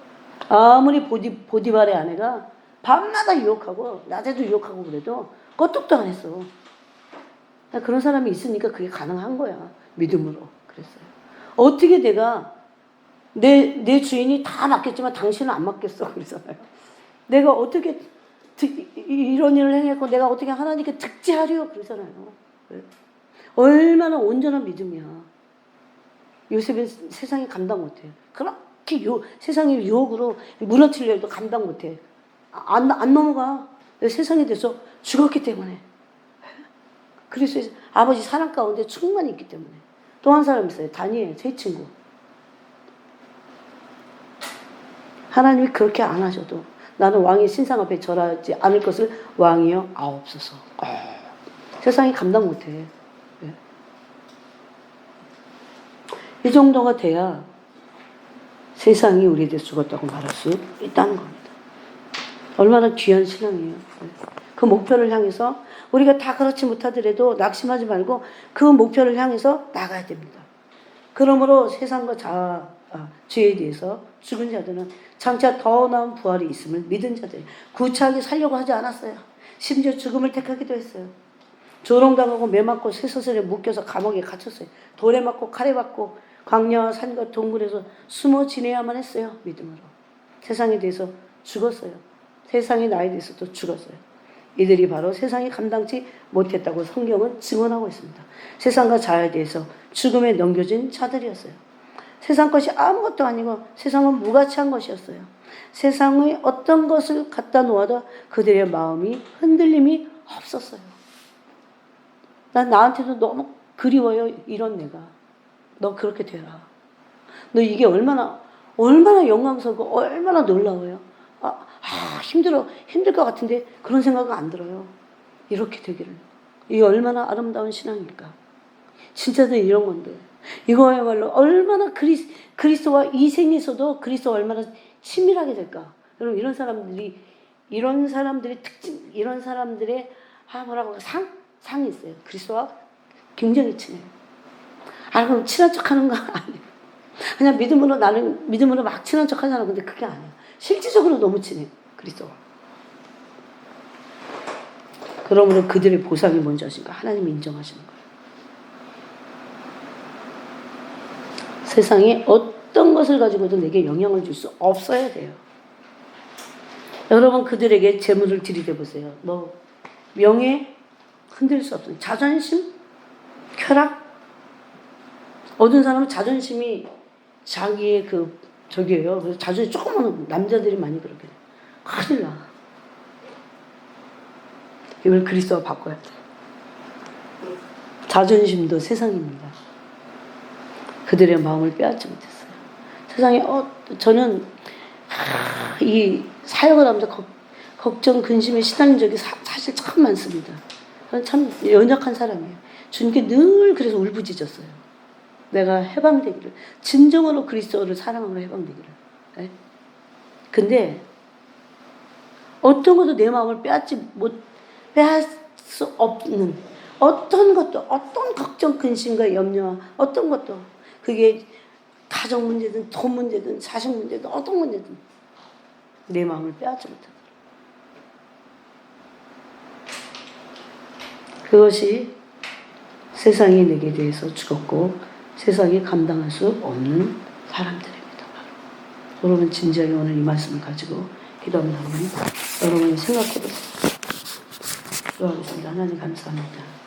아무리 보디발의 아내가 밤마다 유혹하고 낮에도 유혹하고 그래도 껐떡도 안 했어. 그런 사람이 있으니까 그게 가능한 거야. 믿음으로. 그랬어요. 어떻게 내가 내 주인이 다 맡겼지만 당신은 안 맡겼어. 그러잖아요. 내가 어떻게 이런 일을 행했고 내가 어떻게 하나님께 득지하려 그러잖아요. 얼마나 온전한 믿음이야. 요셉은 세상이 감당 못해요. 그렇게 세상의 유혹으로 무너뜨리려 해도 감당 못해. 안 넘어가. 세상에 대해서 죽었기 때문에. 그래서 아버지 사랑 가운데 충만히 있기 때문에. 또 한 사람 있어요. 다니엘 제 친구. 하나님이 그렇게 안 하셔도 나는 왕의 신상 앞에 절하지 않을 것을 왕이여 아옵소서. 세상이 감당 못해. 네. 이 정도가 돼야 세상이 우리에 대해서 죽었다고 말할 수 있다는 겁니다. 얼마나 귀한 신앙이에요. 네. 그 목표를 향해서 우리가 다 그렇지 못하더라도 낙심하지 말고 그 목표를 향해서 나가야 됩니다. 그러므로 세상과 죄에 대해서 죽은 자들은 장차 더 나은 부활이 있음을 믿은 자들 구차하게 살려고 하지 않았어요. 심지어 죽음을 택하기도 했어요. 조롱당하고 매맞고 쇠사슬에 묶여서 감옥에 갇혔어요. 돌에 맞고 칼에 맞고 광야와 산과 동굴에서 숨어 지내야만 했어요. 믿음으로. 세상에 대해서 죽었어요. 세상이 나에 대해서도 죽었어요. 이들이 바로 세상이 감당치 못했다고 성경은 증언하고 있습니다. 세상과 자아에 대해서 죽음에 넘겨진 자들이었어요. 세상 것이 아무것도 아니고 세상은 무가치한 것이었어요. 세상의 어떤 것을 갖다 놓아도 그들의 마음이 흔들림이 없었어요. 난 나한테도 너무 그리워요. 이런 내가. 너 그렇게 되라. 너 이게 얼마나 영광스럽고 얼마나 놀라워요. 힘들 것 같은데 그런 생각은 안 들어요. 이렇게 되기를. 이게 얼마나 아름다운 신앙일까. 진짜는 이런 건데. 이거야말로 얼마나 그리스도와 이 생에서도 그리스도와 얼마나 친밀하게 될까. 여러분 이런 사람들의 특징, 이런 사람들의 상이 있어요. 그리스도와 굉장히 친해요. 그럼 친한 척하는 거 아니에요. 그냥 나는 믿음으로 막 친한 척하잖아. 근데 그게 아니에요. 실질적으로 너무 친해요. 그리스도와. 그러므로 그들의 보상이 뭔지 아십니까? 하나님이 인정하시는 거예요. 세상에 어떤 것을 가지고도 내게 영향을 줄 수 없어야 돼요. 여러분 그들에게 재물을 들이대보세요. 명예 흔들 수 없어요. 자존심, 쾌락. 어떤 사람은 자존심이 자기의 저기예요. 그래서 자존심 조그만 남자들이 많이 그렇게 돼요. 큰일 나. 이걸 그리스도와 바꿔야 돼. 자존심도 세상입니다. 그들의 마음을 빼앗지 못했어요. 세상에 저는 이 사역을 하면서 걱정, 근심에 시달린 적이 사실 참 많습니다. 저는 참 연약한 사람이에요. 주님께 늘 그래서 울부짖었어요. 내가 해방되기를, 진정으로 그리스도를 사랑하며 해방되기를. 네? 근데 어떤 것도 내 마음을 빼앗 수 없는 어떤 걱정, 근심과 염려와 어떤 것도 그게 가정 문제든 돈 문제든 자식 문제든 어떤 문제든 내 마음을 빼앗지 못하더라. 그것이 세상이 내게 대해서 죽었고 세상이 감당할 수 없는 사람들입니다. 바로. 여러분 진지하게 오늘 이 말씀을 가지고 기도합니다. 여러분이 생각해 보세요. 기도하겠습니다. 하나님 감사합니다.